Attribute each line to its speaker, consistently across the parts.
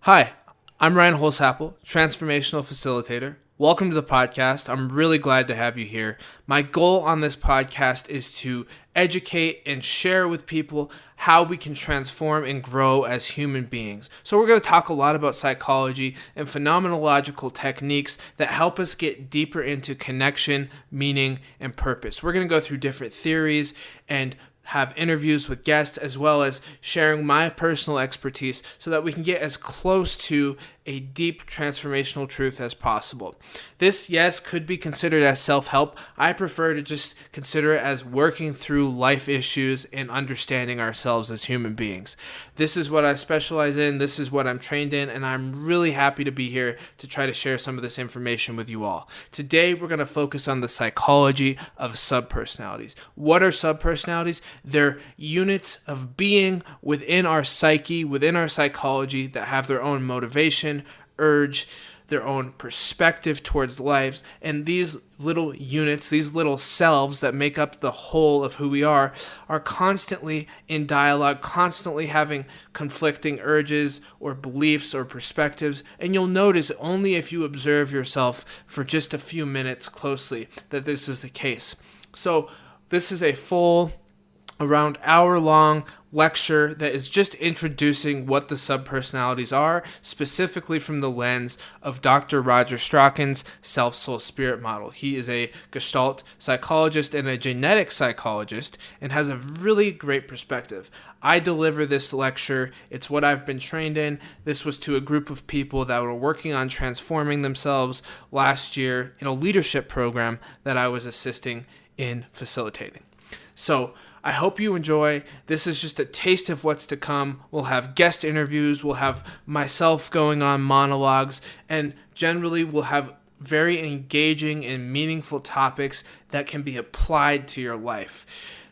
Speaker 1: Hi, I'm Ryan Holzapfel, transformational facilitator. Welcome to the podcast. I'm really glad to have you here. My goal on this podcast is to educate and share with people how we can transform and grow as human beings. So we're going to talk a lot about psychology and phenomenological techniques that help us get deeper into connection, meaning, and purpose. We're going to go through different theories and have interviews with guests, as well as sharing my personal expertise so that we can get as close to a deep transformational truth as possible. This, yes, could be considered as self-help. I prefer to just consider it as working through life issues and understanding ourselves as human beings. This is what I specialize in, this is what I'm trained in, and I'm really happy to be here to try to share some of this information with you all. Today, we're going to focus on the psychology of subpersonalities. What are subpersonalities? They're units of being within our psyche, within our psychology, that have their own motivation, urge, their own perspective towards lives, and these little units, these little selves that make up the whole of who we are constantly in dialogue, constantly having conflicting urges or beliefs or perspectives, and you'll notice only if you observe yourself for just a few minutes closely that this is the case. So this is a full around hour-long lecture that is just introducing what the subpersonalities are, specifically from the lens of Dr. Roger Strachan's self-soul-spirit model. He is a Gestalt psychologist and a genetic psychologist and has a really great perspective. I deliver this lecture. It's what I've been trained in. This was to a group of people that were working on transforming themselves last year in a leadership program that I was assisting in facilitating. So I hope you enjoy. This is just a taste of what's to come. We'll have guest interviews. We'll have myself going on monologues. And generally, we'll have very engaging and meaningful topics that can be applied to your life.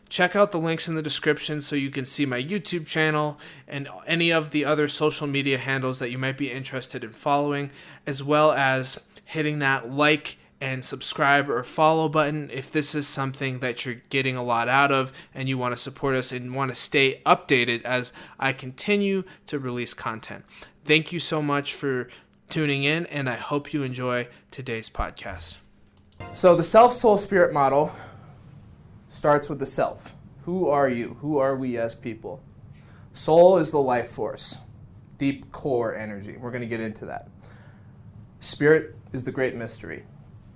Speaker 1: Check out the links in the description so you can see my YouTube channel and any of the other social media handles that you might be interested in following, as well as hitting that like and subscribe or follow button if this is something that you're getting a lot out of and you want to support us and want to stay updated as I continue to release content. Thank you so much for tuning in, and I hope you enjoy today's podcast. So the self-soul-spirit model starts with the self. Who are you? Who are we as people? Soul is the life force, deep core energy. We're going to get into that. Spirit is the great mystery.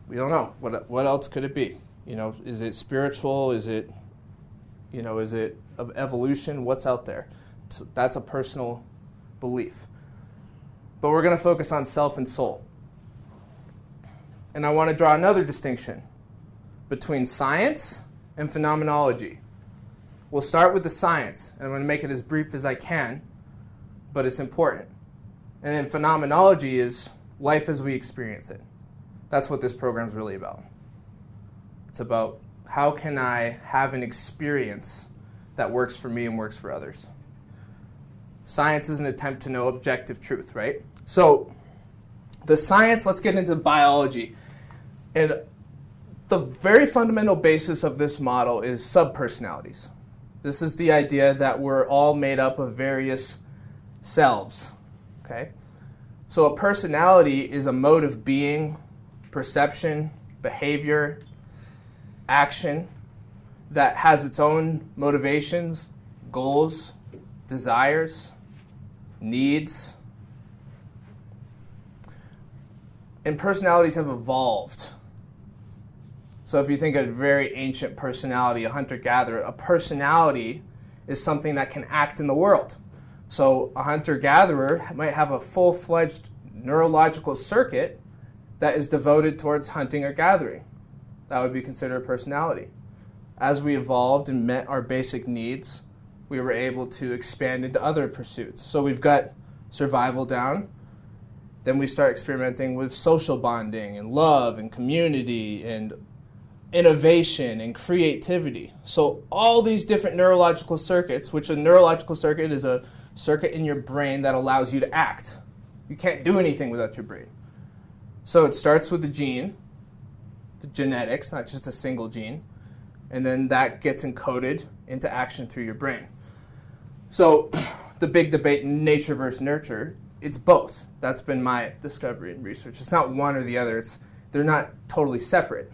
Speaker 1: We don't know. What else could it be? Is it spiritual? Is it of evolution? What's out there? That's a personal belief. But we're going to focus on self and soul. And I want to draw another distinction between science and phenomenology. We'll start with the science, and I'm going to make it as brief as I can, but it's important. And then phenomenology is life as we experience it. That's what this program is really about. It's about how can I have an experience that works for me and works for others. Science is an attempt to know objective truth, right? So the science, let's get into biology. And the very fundamental basis of this model is subpersonalities. This is the idea that we're all made up of various selves, okay? So a personality is a mode of being, perception, behavior, action that has its own motivations, goals, desires, needs. And personalities have evolved. So if you think of a very ancient personality, a hunter-gatherer, a personality is something that can act in the world. So a hunter-gatherer might have a full-fledged neurological circuit that is devoted towards hunting or gathering. That would be considered a personality. As we evolved and met our basic needs, we were able to expand into other pursuits. So we've got survival down. Then we start experimenting with social bonding and love and community and innovation and creativity. So all these different neurological circuits, which a neurological circuit is a circuit in your brain that allows you to act. You can't do anything without your brain. So it starts with the gene, the genetics, not just a single gene, and then that gets encoded into action through your brain. So the big debate, nature versus nurture, it's both. That's been my discovery in research. It's not one or the other. They're not totally separate.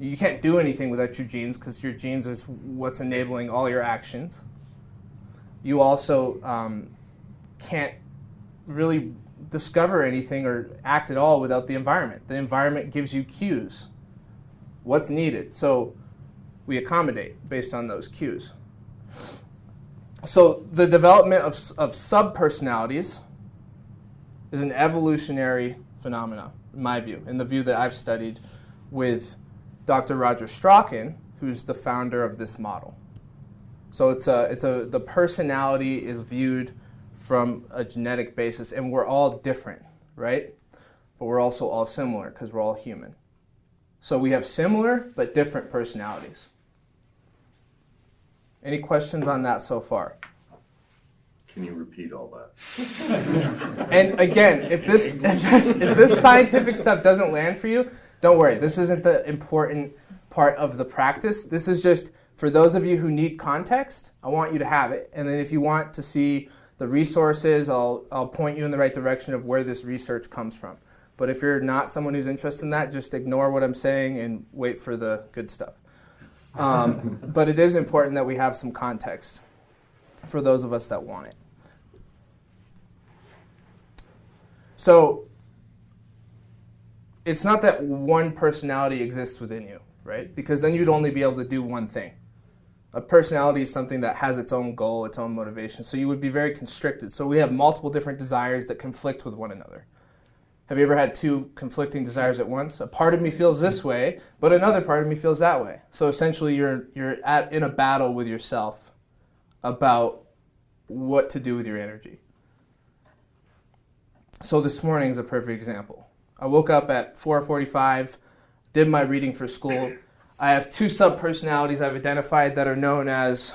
Speaker 1: You can't do anything without your genes because your genes is what's enabling all your actions. You also can't really discover anything or act at all without the environment. The environment gives you cues, what's needed. So we accommodate based on those cues. So the development of subpersonalities is an evolutionary phenomenon, in my view, in the view that I've studied with Dr. Roger Strachan, who's the founder of this model. So the personality is viewed from a genetic basis, and we're all different, right? But we're also all similar because we're all human. So we have similar but different personalities. Any questions on that so far?
Speaker 2: Can you repeat all that?
Speaker 1: And again, if this scientific stuff doesn't land for you, don't worry. This isn't the important part of the practice. This is just for those of you who need context. I want you to have it, and then if you want to see the resources, I'll point you in the right direction of where this research comes from. But if you're not someone who's interested in that, just ignore what I'm saying and wait for the good stuff. But it is important that we have some context for those of us that want it. So it's not that one personality exists within you, right? Because then you'd only be able to do one thing. A personality is something that has its own goal, its own motivation. So you would be very constricted. So we have multiple different desires that conflict with one another. Have you ever had two conflicting desires at once? A part of me feels this way, but another part of me feels that way. So essentially you're in a battle with yourself about what to do with your energy. So this morning is a perfect example. I woke up at 4:45, did my reading for school. I have two subpersonalities I've identified that are known as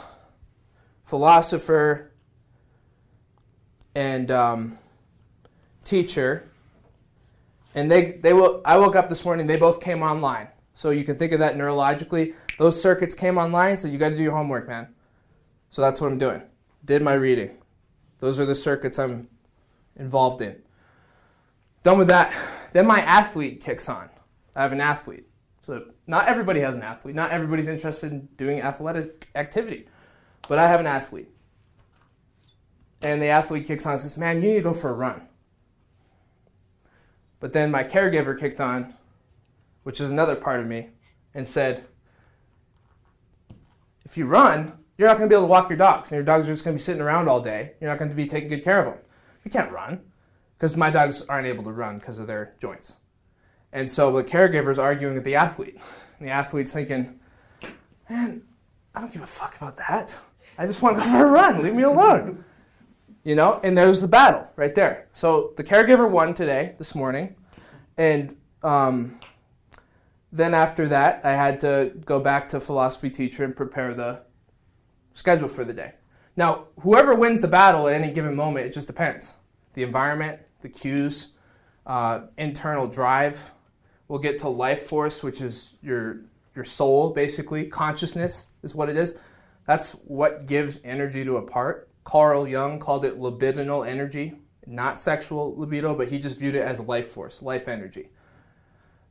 Speaker 1: philosopher and teacher. And I woke up this morning, they both came online. So you can think of that neurologically. Those circuits came online, so you got to do your homework, man. So that's what I'm doing. Did my reading. Those are the circuits I'm involved in. Done with that. Then my athlete kicks on. I have an athlete. So not everybody has an athlete. Not everybody's interested in doing athletic activity. But I have an athlete. And the athlete kicks on and says, man, you need to go for a run. But then my caregiver kicked on, which is another part of me, and said, if you run, you're not going to be able to walk your dogs, and your dogs are just going to be sitting around all day. You're not going to be taking good care of them. You can't run, because my dogs aren't able to run because of their joints. And so the caregiver is arguing with the athlete. And the athlete's thinking, man, I don't give a fuck about that. I just want to go for a run. Leave me alone. You know, and there's the battle right there. So the caregiver won this morning, and then after that, I had to go back to philosophy teacher and prepare the schedule for the day. Now, whoever wins the battle at any given moment, it just depends. The environment, the cues, internal drive. We'll get to life force, which is your soul, basically. Consciousness is what it is. That's what gives energy to a part. Carl Jung called it libidinal energy, not sexual libido, but he just viewed it as life force, life energy.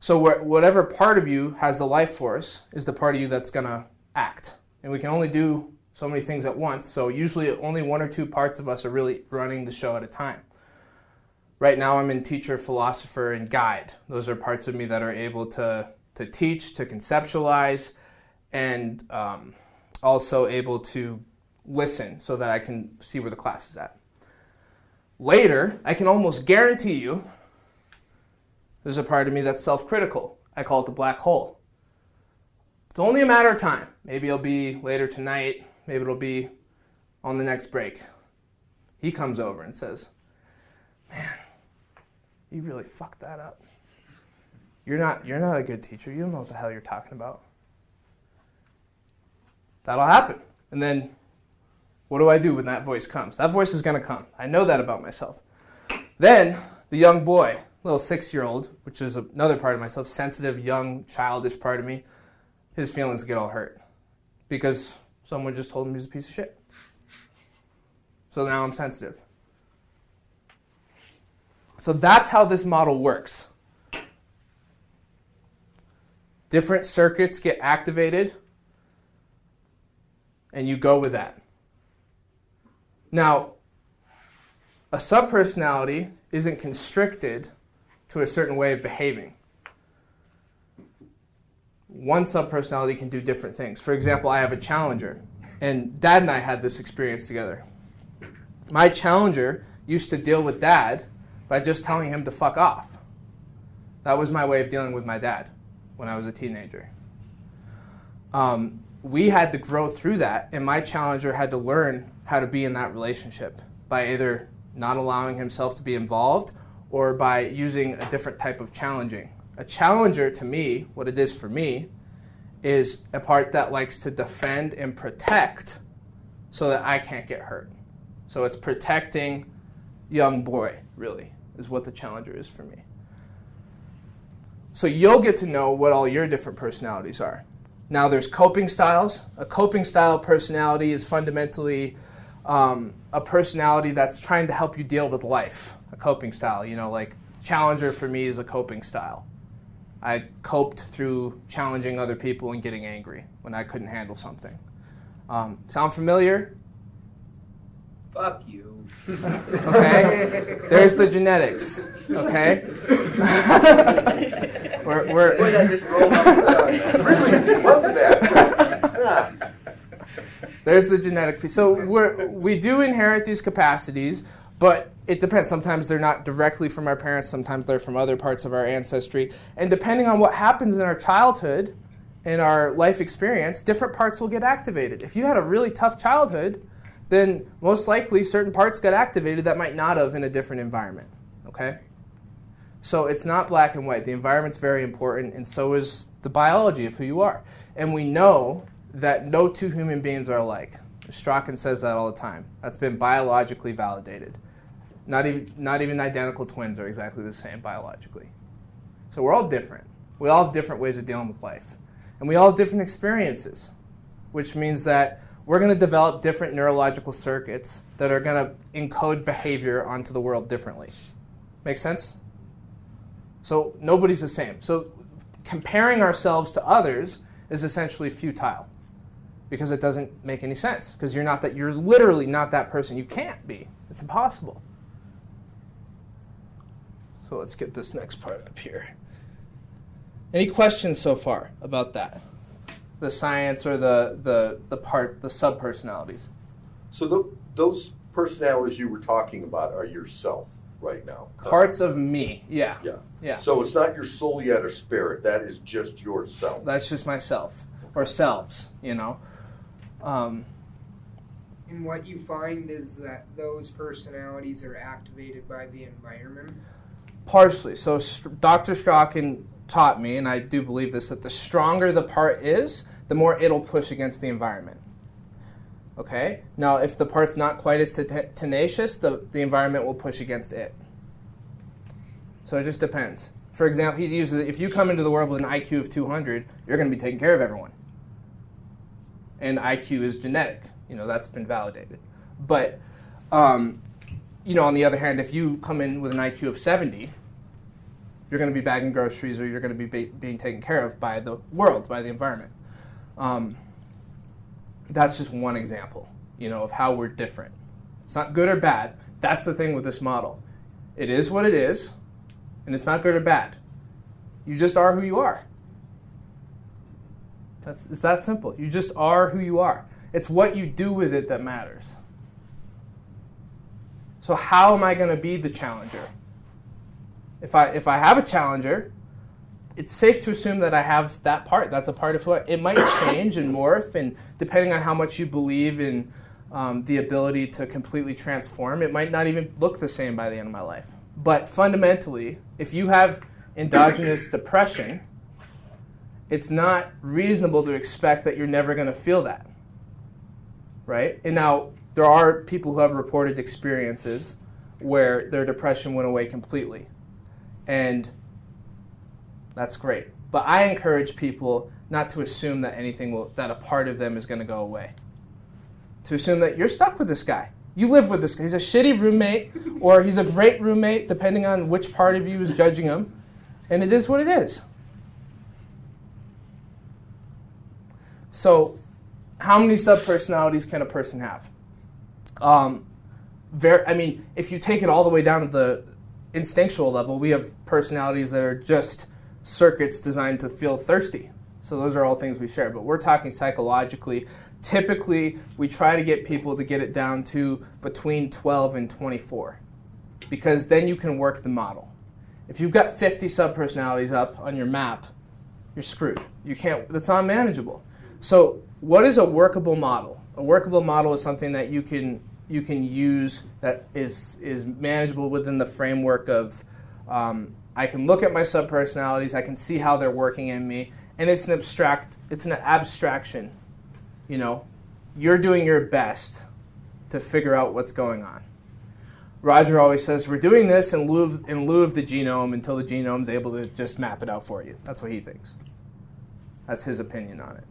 Speaker 1: So whatever part of you has the life force is the part of you that's going to act. And we can only do so many things at once, so usually only one or two parts of us are really running the show at a time. Right now I'm in teacher, philosopher, and guide. Those are parts of me that are able to teach, to conceptualize, and also able to listen so that I can see where the class is at. Later, I can almost guarantee you there's a part of me that's self-critical. I call it the black hole. It's only a matter of time. Maybe it'll be later tonight. Maybe it'll be on the next break. He comes over and says, man, you really fucked that up. You're not a good teacher. You don't know what the hell you're talking about. That'll happen. And then what do I do when that voice comes? That voice is going to come. I know that about myself. Then the young boy, little 6-year-old, which is another part of myself, sensitive, young, childish part of me, his feelings get all hurt because someone just told him he was a piece of shit. So now I'm sensitive. So that's how this model works. Different circuits get activated, and you go with that. Now, a subpersonality isn't constricted to a certain way of behaving. One subpersonality can do different things. For example, I have a challenger, and Dad and I had this experience together. My challenger used to deal with Dad by just telling him to fuck off. That was my way of dealing with my dad when I was a teenager. We had to grow through that, and my challenger had to learn how to be in that relationship by either not allowing himself to be involved or by using a different type of challenging. A challenger, to me, what it is for me, is a part that likes to defend and protect so that I can't get hurt. So it's protecting young boy, really, is what the challenger is for me. So you'll get to know what all your different personalities are. Now there's coping styles. A coping style personality is fundamentally a personality that's trying to help you deal with life. A coping style, like challenger for me is a coping style. I coped through challenging other people and getting angry when I couldn't handle something. Sound familiar?
Speaker 3: Fuck you.
Speaker 1: Okay? There's the genetics. Okay?
Speaker 2: Wait, I just rolled up. Really, it wasn't that.
Speaker 1: There's the genetic piece. So we do inherit these capacities, but it depends. Sometimes they're not directly from our parents. Sometimes they're from other parts of our ancestry. And depending on what happens in our childhood, in our life experience, different parts will get activated. If you had a really tough childhood, then most likely certain parts got activated that might not have in a different environment. Okay? So it's not black and white. The environment's very important, and so is the biology of who you are. And we know that no two human beings are alike. Strachan says that all the time. That's been biologically validated. Not even identical twins are exactly the same biologically. So we're all different. We all have different ways of dealing with life. And we all have different experiences, which means that we're going to develop different neurological circuits that are going to encode behavior onto the world differently. Make sense? So nobody's the same. So comparing ourselves to others is essentially futile because it doesn't make any sense because you're literally not that person. You can't be. It's impossible. So let's get this next part up here. Any questions so far about that? The science or the subpersonalities?
Speaker 2: So those personalities you were talking about are yourself right now? Correct?
Speaker 1: Parts of me, yeah.
Speaker 2: Yeah. So it's not your soul yet or spirit. That is just yourself.
Speaker 1: That's just myself. Or selves, And
Speaker 3: what you find is that those personalities are activated by the environment?
Speaker 1: Partially. So Dr. Strachan taught me, and I do believe this, that the stronger the part is, the more it'll push against the environment. Okay? Now, if the part's not quite as tenacious, the environment will push against it. So it just depends. For example, he uses, if you come into the world with an IQ of 200, you're going to be taking care of everyone. And IQ is genetic. That's been validated. But, on the other hand, if you come in with an IQ of 70, you're going to be bagging groceries or you're going to be being taken care of by the world, by the environment. That's just one example, of how we're different. It's not good or bad. That's the thing with this model. It is what it is, and it's not good or bad. You just are who you are. It's that simple. You just are who you are. It's what you do with it that matters. So how am I going to be the challenger? If I have a challenger, it's safe to assume that I have that part. That's a part of what it might change and morph, and depending on how much you believe in the ability to completely transform, it might not even look the same by the end of my life. But fundamentally, if you have endogenous depression, it's not reasonable to expect that you're never going to feel that, right? And now, there are people who have reported experiences where their depression went away completely. And that's great. But I encourage people not to assume that that a part of them is going to go away. To assume that you're stuck with this guy. You live with this guy. He's a shitty roommate, or he's a great roommate, depending on which part of you is judging him. And it is what it is. So, how many subpersonalities can a person have? If you take it all the way down to the instinctual level, we have personalities that are just circuits designed to feel thirsty. So those are all things we share. But we're talking psychologically. Typically, we try to get people to get it down to between 12 and 24, because then you can work the model. If you've got 50 subpersonalities up on your map, you're screwed. You can't. That's not manageable. So what is a workable model? A workable model is something that you can use that is manageable within the framework of I can look at my subpersonalities, I can see how they're working in me, and it's an abstraction. You know, you're doing your best to figure out what's going on. Roger always says, we're doing this in lieu of the genome until the genome's able to just map it out for you. That's what he thinks. That's his opinion on it.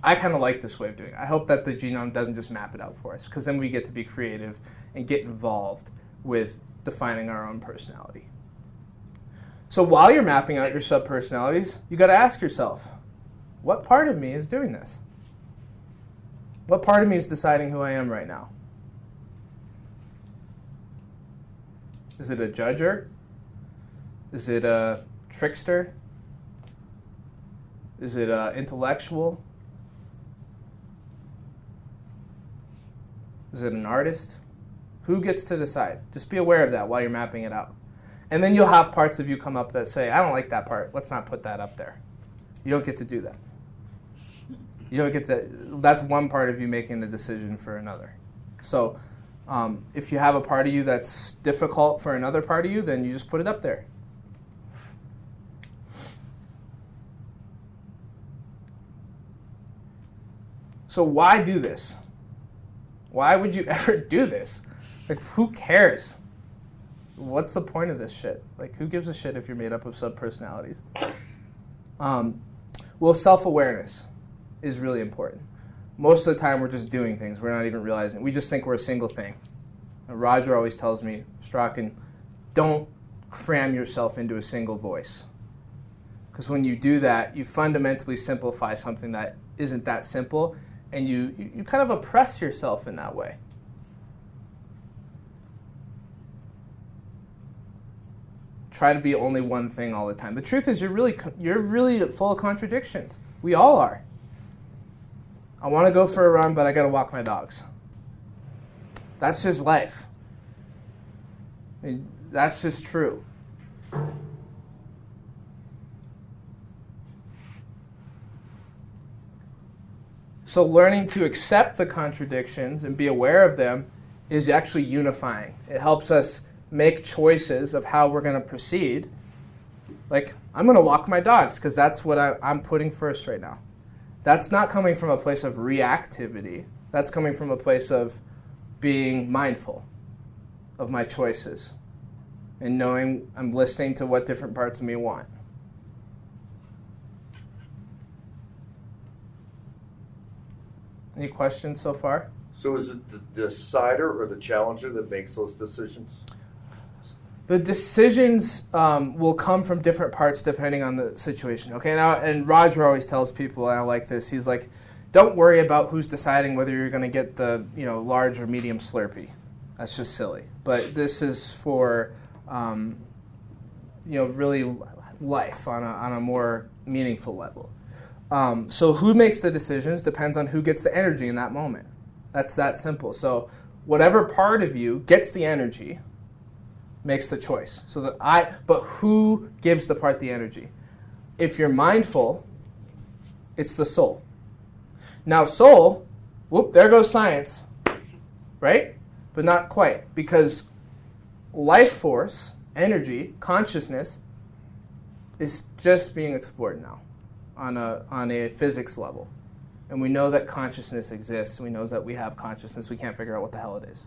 Speaker 1: I kind of like this way of doing it. I hope that the genome doesn't just map it out for us, because then we get to be creative and get involved with defining our own personality. So while you're mapping out your subpersonalities, you got to ask yourself, what part of me is doing this? What part of me is deciding who I am right now? Is it a judger? Is it a trickster? Is it intellectual? Is it an artist? Who gets to decide? Just be aware of that while you're mapping it out. And then you'll have parts of you come up that say, I don't like that part. Let's not put that up there. You don't get to do that. You don't get to. That's one part of you making a decision for another. So if you have a part of you that's difficult for another part of you, then you just put it up there. So why do this? Why would you ever do this? Like, who cares? What's the point of this shit? Like, who gives a shit if you're made up of subpersonalities? Well, self-awareness is really important. Most of the time, we're just doing things. We're not even realizing. We just think we're a single thing. And Roger always tells me, Strachan, don't cram yourself into a single voice. Because when you do that, you fundamentally simplify something that isn't that simple, and you kind of oppress yourself in that way. Try to be only one thing all the time. The truth is, you're really full of contradictions. We all are. I want to go for a run, but I got to walk my dogs. That's just life. I mean, that's just true. So learning to accept the contradictions and be aware of them is actually unifying. It helps us make choices of how we're going to proceed. Like, I'm going to walk my dogs because that's what I'm putting first right now. That's not coming from a place of reactivity. That's coming from a place of being mindful of my choices and knowing I'm listening to what different parts of me want. Any questions so far?
Speaker 2: So is it the decider or the challenger that makes those decisions?
Speaker 1: The decisions will come from different parts depending on the situation. Okay, now, and Roger always tells people, and I like this, he's like, don't worry about who's deciding whether you're going to get the large or medium Slurpee. That's just silly. But this is for really life on a more meaningful level. So who makes the decisions depends on who gets the energy in that moment. That's that simple. So whatever part of you gets the energy makes the choice. But who gives the part the energy? If you're mindful, it's the soul. Now soul, there goes science, right? But not quite, because life force, energy, consciousness is just being explored now on a physics level. And we know that consciousness exists. We know that we have consciousness. We can't figure out what the hell it is.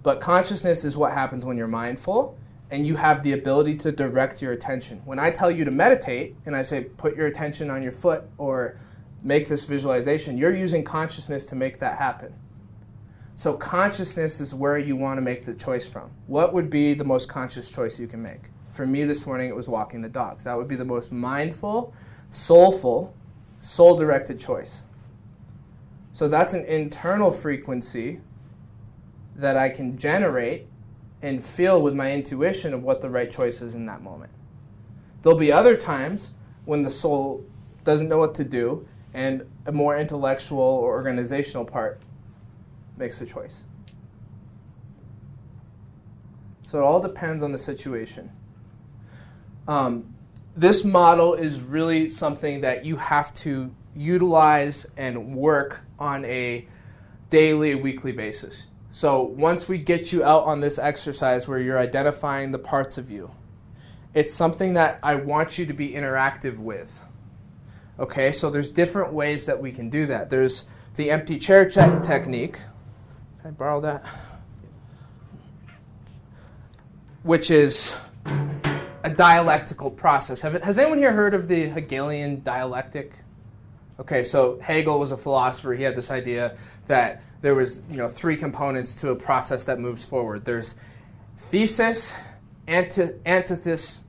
Speaker 1: But consciousness is what happens when you're mindful and you have the ability to direct your attention. When I tell you to meditate and I say put your attention on your foot or make this visualization, you're using consciousness to make that happen. So consciousness is where you want to make the choice from. What would be the most conscious choice you can make? For me this morning, it was walking the dogs. That would be the most mindful, soulful, soul-directed choice. So that's an internal frequency that I can generate and feel with my intuition of what the right choice is in that moment. There'll be other times when the soul doesn't know what to do and a more intellectual or organizational part makes a choice. So it all depends on the situation. This model is really something that you have to utilize and work on a daily, weekly basis. So once we get you out on this exercise where you're identifying the parts of you, it's something that I want you to be interactive with. Okay, so there's different ways that we can do that. There's the empty chair technique. Can I borrow that? Which is a dialectical process. Has anyone here heard of the Hegelian dialectic? Okay, so Hegel was a philosopher. He had this idea that there was, three components to a process that moves forward. There's thesis, antithesis,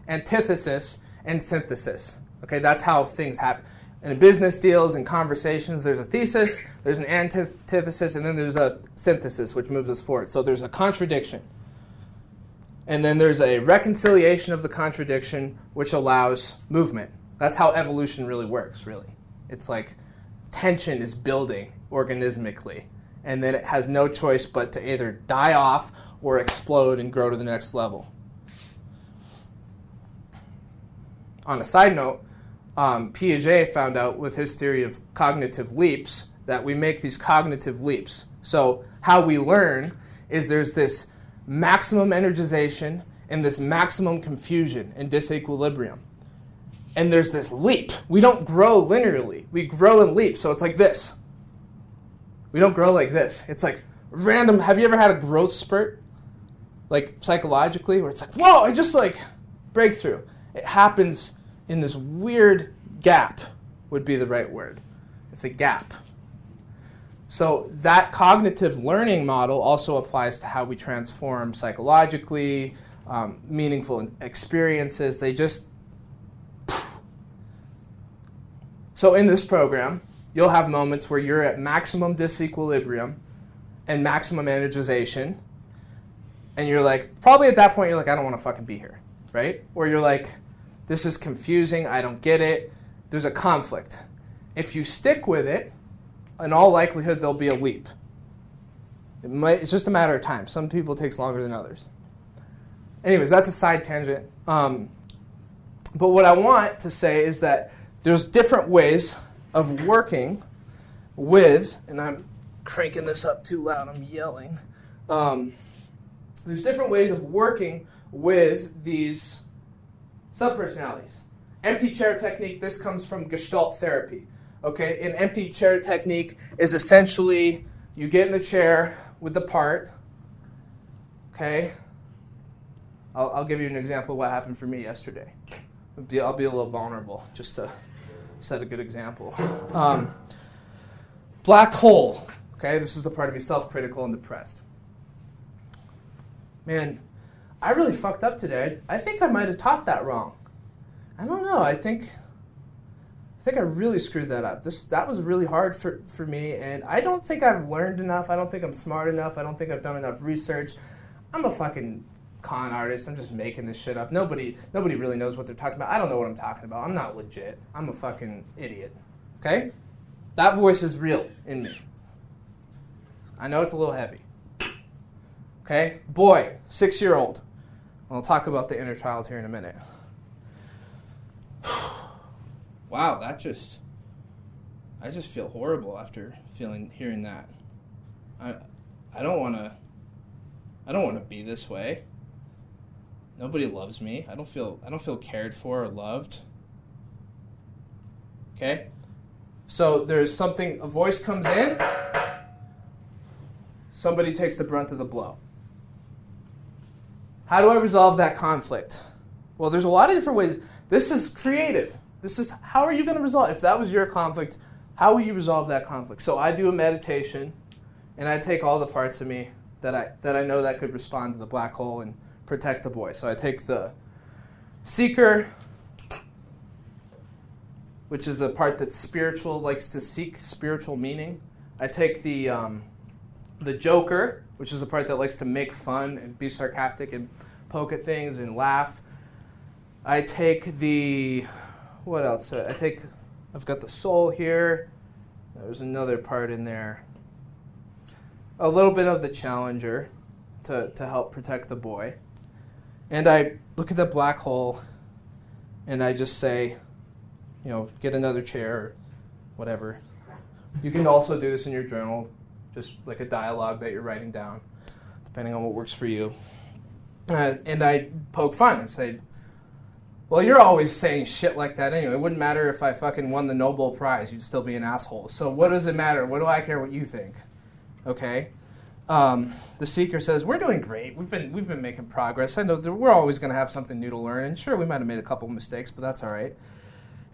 Speaker 1: and synthesis. Okay, that's how things happen. In business deals and conversations, there's a thesis, there's an antithesis, and then there's a synthesis, which moves us forward. So there's a contradiction. And then there's a reconciliation of the contradiction, which allows movement. That's how evolution really works, really. It's like tension is building organismically, and then it has no choice but to either die off or explode and grow to the next level. On a side note, Piaget found out with his theory of cognitive leaps that we make these cognitive leaps. So how we learn is there's this maximum energization and this maximum confusion and disequilibrium. And there's this leap. We don't grow linearly. We grow in leaps. So it's like this. We don't grow like this. It's like random. Have you ever had a growth spurt? Like psychologically, where it's like, whoa, I just breakthrough. It happens in this weird gap would be the right word. It's a gap. So that cognitive learning model also applies to how we transform psychologically, meaningful experiences. They just... So in this program, you'll have moments where you're at maximum disequilibrium and maximum energization, and you're like, probably at that point, you're like, I don't want to fucking be here, right? Or you're like, this is confusing, I don't get it. There's a conflict. If you stick with it, in all likelihood, there'll be a leap. It's just a matter of time. Some people it takes longer than others. Anyways, that's a side tangent. But what I want to say is that there's different ways of working with, and I'm cranking this up too loud, I'm yelling. There's different ways of working with these subpersonalities. Empty chair technique, this comes from Gestalt therapy. Okay, an empty chair technique is essentially you get in the chair with the part. Okay, I'll give you an example of what happened for me yesterday. I'll be a little vulnerable just to set a good example. Black hole. Okay, this is the part of me self-critical and depressed. Man, I really fucked up today. I think I might have taught that wrong. I don't know. I think I really screwed that up. That was really hard for me, and I don't think I've learned enough. I don't think I'm smart enough. I don't think I've done enough research. I'm a fucking con artist. I'm just making this shit up. Nobody really knows what they're talking about. I don't know what I'm talking about. I'm not legit. I'm a fucking idiot. Okay? That voice is real in me. I know it's a little heavy. Okay? Boy, 6-year-old. We'll talk about the inner child here in a minute. Wow, I just feel horrible after hearing that. I don't want to be this way. Nobody loves me. I don't feel cared for or loved. Okay? So there's something, a voice comes in, somebody takes the brunt of the blow. How do I resolve that conflict? Well, there's a lot of different ways. This is creative. This is, how are you going to resolve? If that was your conflict, how will you resolve that conflict? So I do a meditation, and I take all the parts of me that I know that could respond to the black hole and protect the boy. So I take the seeker, which is a part that's spiritual, likes to seek spiritual meaning. I take the joker, which is a part that likes to make fun and be sarcastic and poke at things and laugh. I take the, what else? I've got the soul here. There's another part in there. A little bit of the challenger to help protect the boy. And I look at the black hole and I just say, get another chair or whatever. You can also do this in your journal, just like a dialogue that you're writing down, depending on what works for you. And I poke fun and say, well, you're always saying shit like that anyway. It wouldn't matter if I fucking won the Nobel Prize. You'd still be an asshole. So what does it matter? What do I care what you think? Okay? The seeker says, we're doing great. We've been making progress. I know that we're always going to have something new to learn. And sure, we might have made a couple mistakes, but that's all right.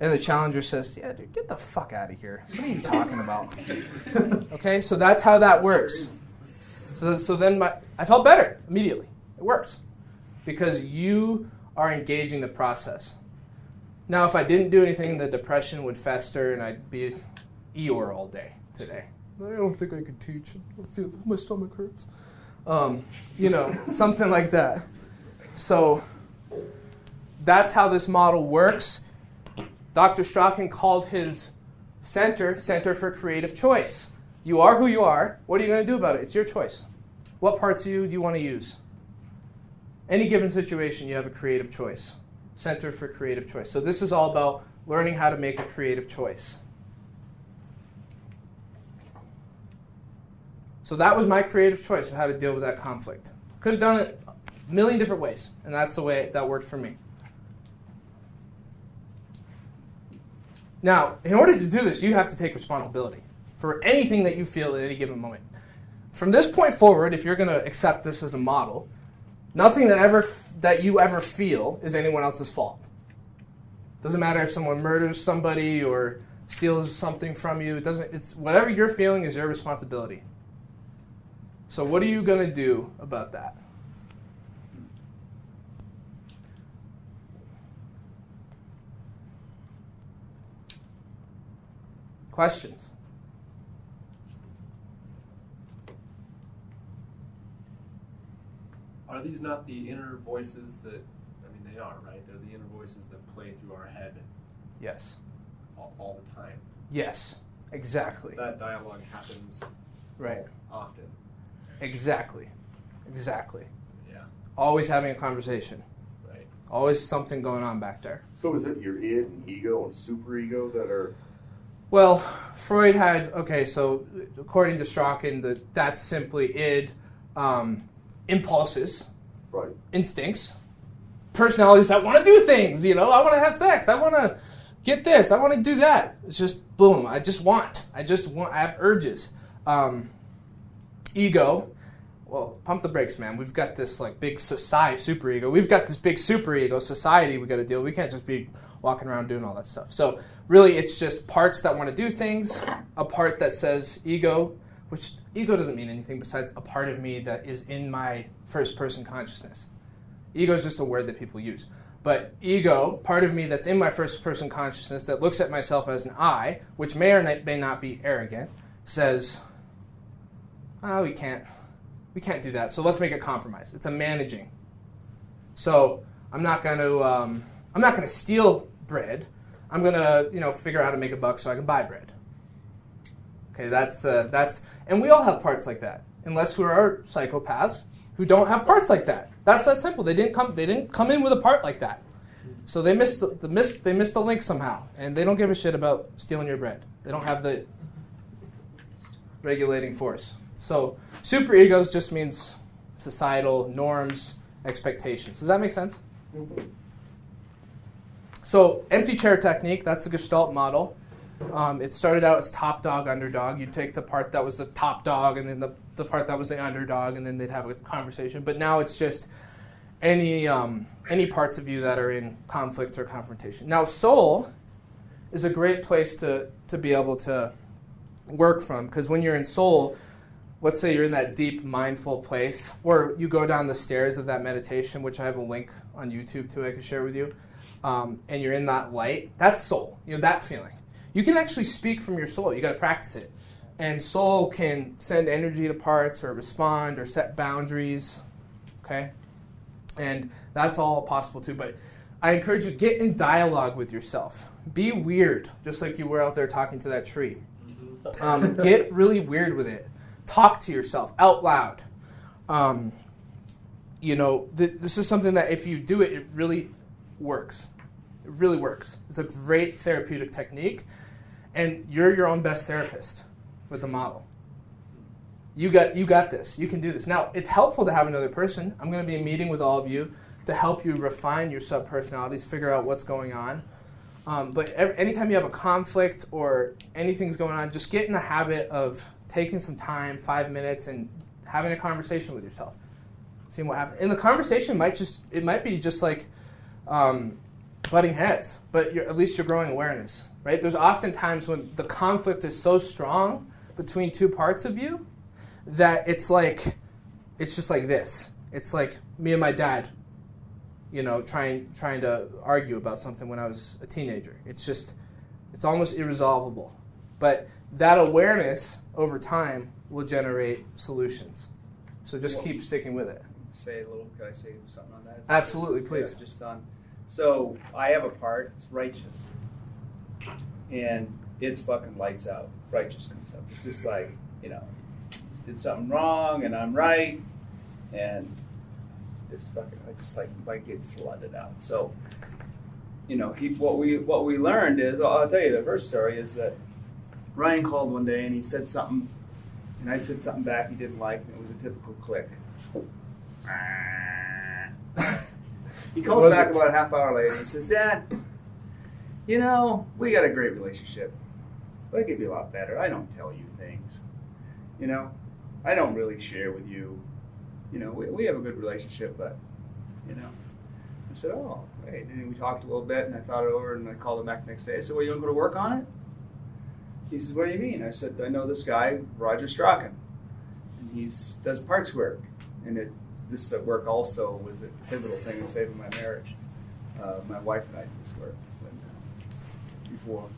Speaker 1: And the challenger says, yeah, dude, get the fuck out of here. What are you talking about? Okay? So that's how that works. So then I felt better immediately. It works. Because you are engaging the process. Now, if I didn't do anything, the depression would fester and I'd be Eeyore all day today. I don't think I could teach. I feel my stomach hurts. Something like that. So that's how this model works. Dr. Strachan called his Center for Creative Choice. You are who you are. What are you going to do about it? It's your choice. What parts of you do you want to use? Any given situation, you have a creative choice. Center for Creative Choice. So this is all about learning how to make a creative choice. So that was my creative choice of how to deal with that conflict. Could have done it a million different ways, and that's the way that worked for me. Now, in order to do this, you have to take responsibility for anything that you feel at any given moment. From this point forward, if you're going to accept this as a model, nothing that you ever feel is anyone else's fault. Doesn't matter if someone murders somebody or steals something from you. It's whatever you're feeling is your responsibility. So what are you going to do about that? Questions?
Speaker 4: Are these not the inner voices that, they are, right? They're the inner voices that play through our head
Speaker 1: Yes.
Speaker 4: all the time.
Speaker 1: Yes, exactly.
Speaker 4: That dialogue happens
Speaker 1: Right.
Speaker 4: often.
Speaker 1: Exactly.
Speaker 4: Yeah.
Speaker 1: Always having a conversation.
Speaker 4: Right.
Speaker 1: Always something going on back there.
Speaker 2: So is it your id and ego and superego that are...
Speaker 1: Well, Freud had, so according to Strachan, that's simply id, impulses,
Speaker 2: Right.
Speaker 1: instincts, personalities that want to do things, I want to have sex, I want to get this, I want to do that. It's just boom, I have urges. Ego, well, pump the brakes, man. We've got this big society, superego. We've got this big superego society we got to deal with. We can't just be walking around doing all that stuff. So really it's just parts that want to do things, a part that says ego, which ego doesn't mean anything besides a part of me that is in my first person consciousness. Ego is just a word that people use. But ego, part of me that's in my first person consciousness that looks at myself as an I, which may or may not be arrogant, says, we can't do that. So let's make a compromise. It's a managing. So I'm not going to steal bread. I'm going to, figure out how to make a buck so I can buy bread. Okay, that's and we all have parts like that, unless we are psychopaths who don't have parts like that. That's that simple. They didn't come in with a part like that. So they missed the link somehow, and they don't give a shit about stealing your bread. They don't have the regulating force. So superegos just means societal norms, expectations. Does that make sense?
Speaker 2: Mm-hmm.
Speaker 1: So empty chair technique, that's the Gestalt model. It started out as top dog, underdog. You'd take the part that was the top dog and then the part that was the underdog, and then they'd have a conversation. But now it's just any parts of you that are in conflict or confrontation. Now soul is a great place to be able to work from, because when you're in soul, let's say you're in that deep mindful place, or you go down the stairs of that meditation, which I have a link on YouTube too I can share with you, and you're in that light, that's soul, that feeling. You can actually speak from your soul. You got to practice it. And soul can send energy to parts or respond or set boundaries, okay? And that's all possible too. But I encourage you, get in dialogue with yourself. Be weird, just like you were out there talking to that tree. Get really weird with it. Talk to yourself out loud. This is something that if you do it, it really works. It really works. It's a great therapeutic technique, and you're your own best therapist with the model. You got this. You can do this. Now, it's helpful to have another person. I'm going to be meeting with all of you to help you refine your subpersonalities, figure out what's going on. But anytime you have a conflict or anything's going on, just get in the habit of taking some time, 5 minutes, and having a conversation with yourself. Seeing what happens. And the conversation might be just like butting heads, but at least you're growing awareness, right? There's often times when the conflict is so strong between two parts of you that it's just like this. It's like me and my dad, trying to argue about something when I was a teenager. It's almost irresolvable. But that awareness over time will generate solutions. So just keep sticking with it.
Speaker 5: Can I say something on that?
Speaker 1: Absolutely, please.
Speaker 5: Yeah, so I have a part, it's righteous. And it's fucking lights out. Righteous comes up. It's just like, did something wrong and I'm right. And I get flooded out. So, what we learned is, I'll tell you the first story is that Ryan called one day and he said something, and I said something back he didn't like, and it was a typical click. He calls back about a half hour later and he says, Dad, we got a great relationship. But it could be a lot better. I don't tell you things. I don't really share with you. We have a good relationship, but, I said, oh, great. And we talked a little bit, and I thought it over, and I called him back the next day. I said, well, you want to go to work on it? He says, what do you mean? I said, I know this guy, Roger Strachan, and he does parts work. And this work also was a pivotal thing in saving my marriage. My wife and I did this work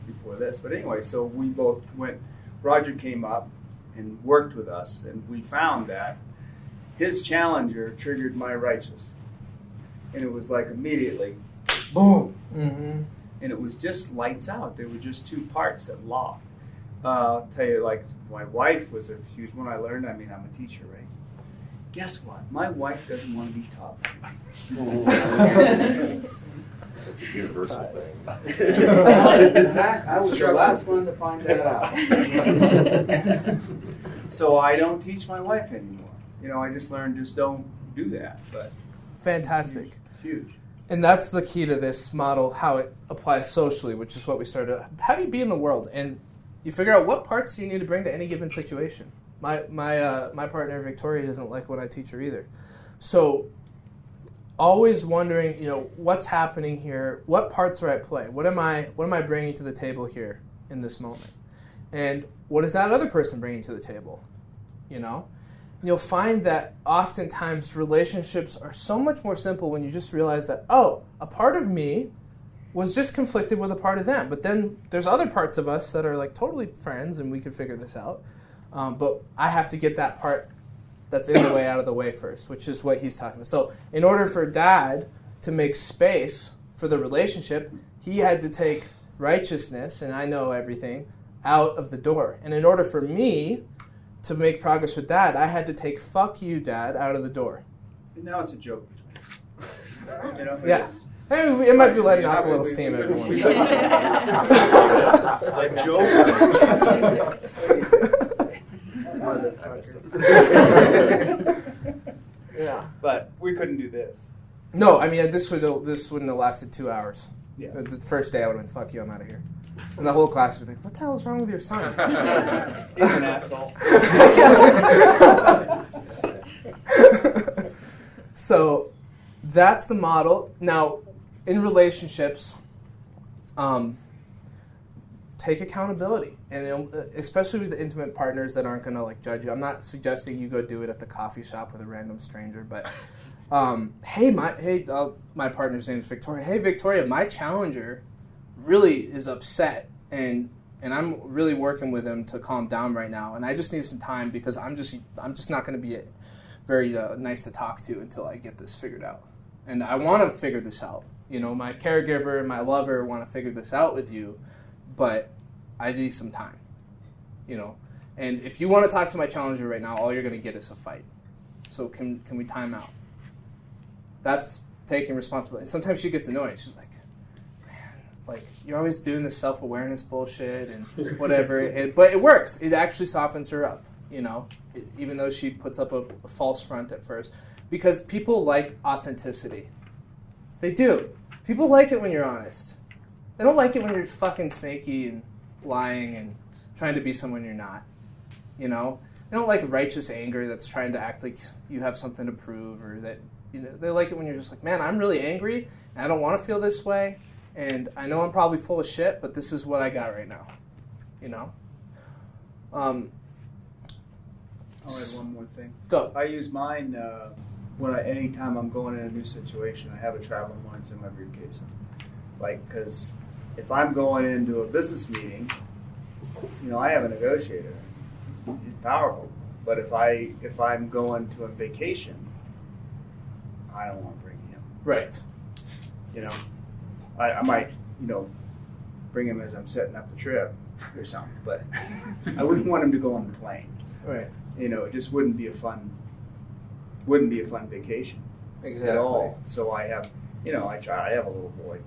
Speaker 5: before this. But anyway, so we both went. Roger came up and worked with us, and we found that his challenger triggered my righteous. And it was like immediately, boom. Mm-hmm. And it was just lights out. There were just two parts that locked. I'll tell you, like, my wife was a huge one. I learned, I'm a teacher, right? Guess what? My wife doesn't want to be taught.
Speaker 2: That's a universal thing.
Speaker 5: Exactly. I was the last one to find that out. So I don't teach my wife anymore. I just learned don't do that. But
Speaker 1: fantastic.
Speaker 5: Huge.
Speaker 1: And that's the key to this model, how it applies socially, which is what we started. How do you be in the world? And you figure out what parts you need to bring to any given situation. My partner, Victoria, doesn't like when I teach her either. So always wondering, what's happening here? What parts are at play? What am I bringing to the table here in this moment? And what is that other person bringing to the table? And you'll find that oftentimes relationships are so much more simple when you just realize that, a part of me was just conflicted with a part of them. But then there's other parts of us that are like totally friends and we can figure this out. But I have to get that part that's in the way out of the way first, which is what he's talking about. So in order for Dad to make space for the relationship, he had to take righteousness, and I know everything, out of the door. And in order for me to make progress with Dad, I had to take fuck you, Dad, out of the door.
Speaker 5: And now it's a joke.
Speaker 1: Yeah. It might be letting off a little steam every once in a while.
Speaker 2: A joke?
Speaker 1: Yeah.
Speaker 5: But we couldn't do this.
Speaker 1: No, this wouldn't have lasted 2 hours.
Speaker 5: Yeah.
Speaker 1: The first day I would have been, fuck you, I'm out of here. And the whole class would think, what the hell is wrong with your son?
Speaker 5: He's an asshole.
Speaker 1: So that's the model. Now, in relationships, take accountability, and especially with the intimate partners that aren't gonna like judge you. I'm not suggesting you go do it at the coffee shop with a random stranger, but my partner's name is Victoria. Hey, Victoria, my challenger really is upset, and I'm really working with him to calm down right now, and I just need some time because I'm just not going to be very nice to talk to until I get this figured out. And I want to figure this out. You know, my caregiver and my lover want to figure this out with you, but I need some time. You know, and if you want to talk to my challenger right now, all you're going to get is a fight. So can we time out? That's taking responsibility. Sometimes she gets annoyed. She's like, like, you're always doing this self-awareness bullshit and whatever. But it works. It actually softens her up, you know, even though she puts up a false front at first. Because people like authenticity. They do. People like it when you're honest. They don't like it when you're fucking snaky and lying and trying to be someone you're not, you know. They don't like righteous anger that's trying to act like you have something to prove, or that, you know, they like it when you're just like, man, I'm really angry and I don't want to feel this way. And I know I'm probably full of shit, but this is what I got right now, you know?
Speaker 5: I'll add one more thing.
Speaker 1: Go.
Speaker 5: I use mine anytime I'm going in a new situation. I have a traveling lines in my briefcase. Like, because if I'm going into a business meeting, you know, I have a negotiator. He's powerful. But if I'm going to a vacation, I don't want to bring him.
Speaker 1: Right.
Speaker 5: You know, I might, you know, bring him as I'm setting up the trip or something, but I wouldn't want him to go on the plane.
Speaker 1: Right.
Speaker 5: You know, it just wouldn't be a fun vacation.
Speaker 1: Exactly.
Speaker 5: At all. So I have, you know, I have a little boy,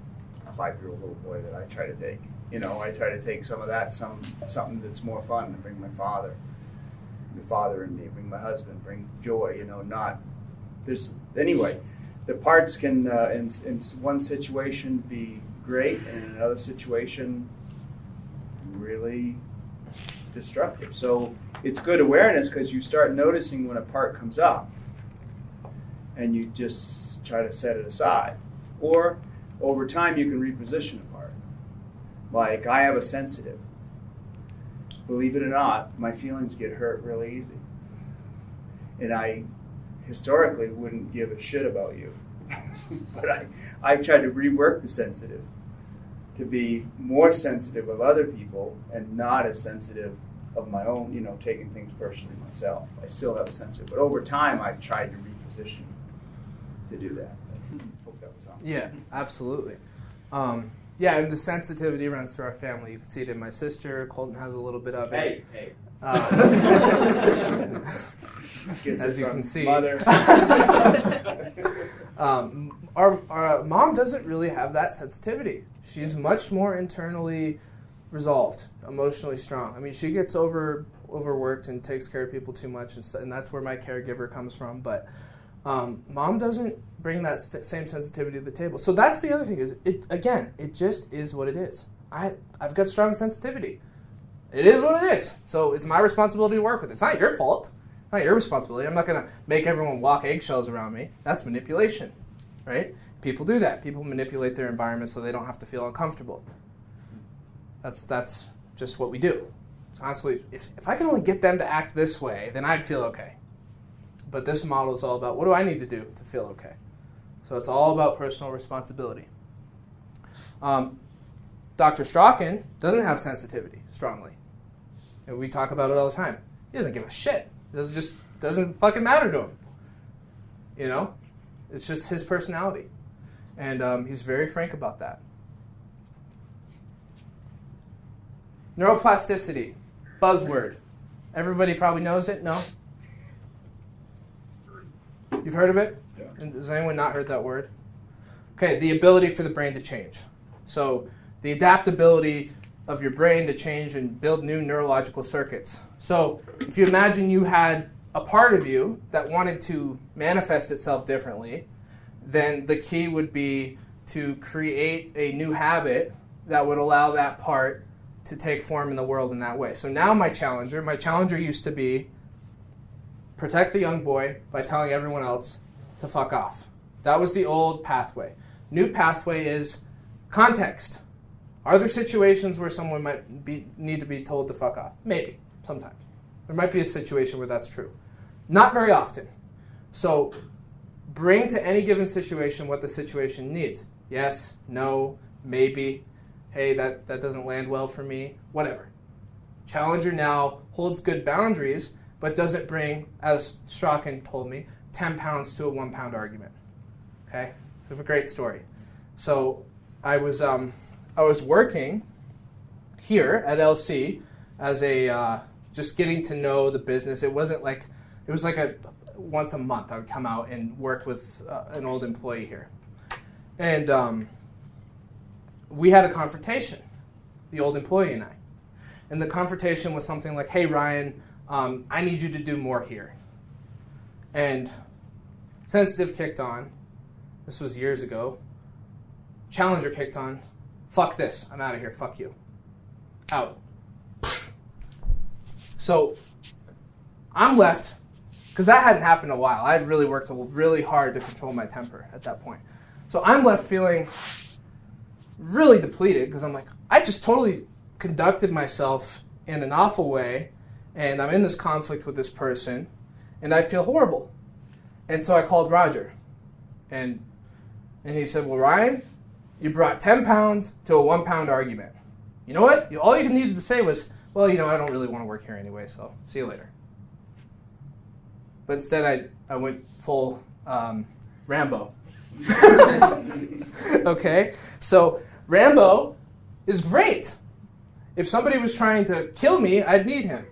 Speaker 5: a 5-year-old little boy that I try to take. You know, I try to take some of that, something that's more fun, and bring my father in me, bring my husband, bring joy. You know, anyway. The parts can, in one situation, be great, and in another situation, really destructive. So it's good awareness because you start noticing when a part comes up, and you just try to set it aside. Or over time, you can reposition a part. Like, I have a sensitive. Believe it or not, my feelings get hurt really easy. And I historically wouldn't give a shit about you. But I tried to rework the sensitive to be more sensitive of other people and not as sensitive of my own, you know, taking things personally myself. I still have a sensitive. But over time, I've tried to reposition to do that. I hope that was on.
Speaker 1: Yeah, absolutely. Yeah, and the sensitivity runs through our family. You can see it in my sister. Colton has a little bit of it.
Speaker 4: Hey.
Speaker 1: As you can see.
Speaker 5: Mother.
Speaker 1: Our mom doesn't really have that sensitivity. She's much more internally resolved, emotionally strong. I mean, she gets overworked and takes care of people too much, and that's where my caregiver comes from. But mom doesn't bring that same sensitivity to the table. So that's the other thing. It just is what it is. I've got strong sensitivity. It is what it is. So it's my responsibility to work with it. It's not your fault. It's not your responsibility. I'm not going to make everyone walk eggshells around me. That's manipulation, right? People do that. People manipulate their environment so they don't have to feel uncomfortable. That's just what we do. Constantly, if I can only get them to act this way, then I'd feel okay. But this model is all about, what do I need to do to feel okay? So it's all about personal responsibility. Dr. Strachan doesn't have sensitivity strongly. And we talk about it all the time. He doesn't give a shit. It doesn't fucking matter to him. You know? It's just his personality. And he's very frank about that. Neuroplasticity. Buzzword. Everybody probably knows it, no? You've heard of it?
Speaker 2: Yeah.
Speaker 1: And has anyone not heard that word? Okay, the ability for the brain to change. So the adaptability of your brain to change and build new neurological circuits. So if you imagine you had a part of you that wanted to manifest itself differently, then the key would be to create a new habit that would allow that part to take form in the world in that way. So now my challenger used to be protect the young boy by telling everyone else to fuck off. That was the old pathway. New pathway is context. Are there situations where someone might need to be told to fuck off? Maybe, sometimes. There might be a situation where that's true. Not very often. So bring to any given situation what the situation needs. Yes, no, maybe, hey, that doesn't land well for me, whatever. Challenger now holds good boundaries, but doesn't bring, as Strachan told me, 10 pounds to a 1 pound argument. Okay? We have a great story. So I was working here at LC as a just getting to know the business. It was like a once a month I would come out and work with an old employee here. And we had a confrontation, the old employee and I. And the confrontation was something like, hey, Ryan, I need you to do more here. And sensitive kicked on. This was years ago. Challenger kicked on. Fuck this. I'm out of here. Fuck you. Out. So I'm left, because that hadn't happened in a while. I had really worked really hard to control my temper at that point. So I'm left feeling really depleted, because I'm like, I just totally conducted myself in an awful way, and I'm in this conflict with this person, and I feel horrible. And so I called Roger, and he said, well, Ryan, you brought 10 pounds to a 1 pound argument. You know what? All you needed to say was, well, I don't really want to work here anyway, so see you later. But instead I went full Rambo. Okay? So Rambo is great. If somebody was trying to kill me, I'd need him.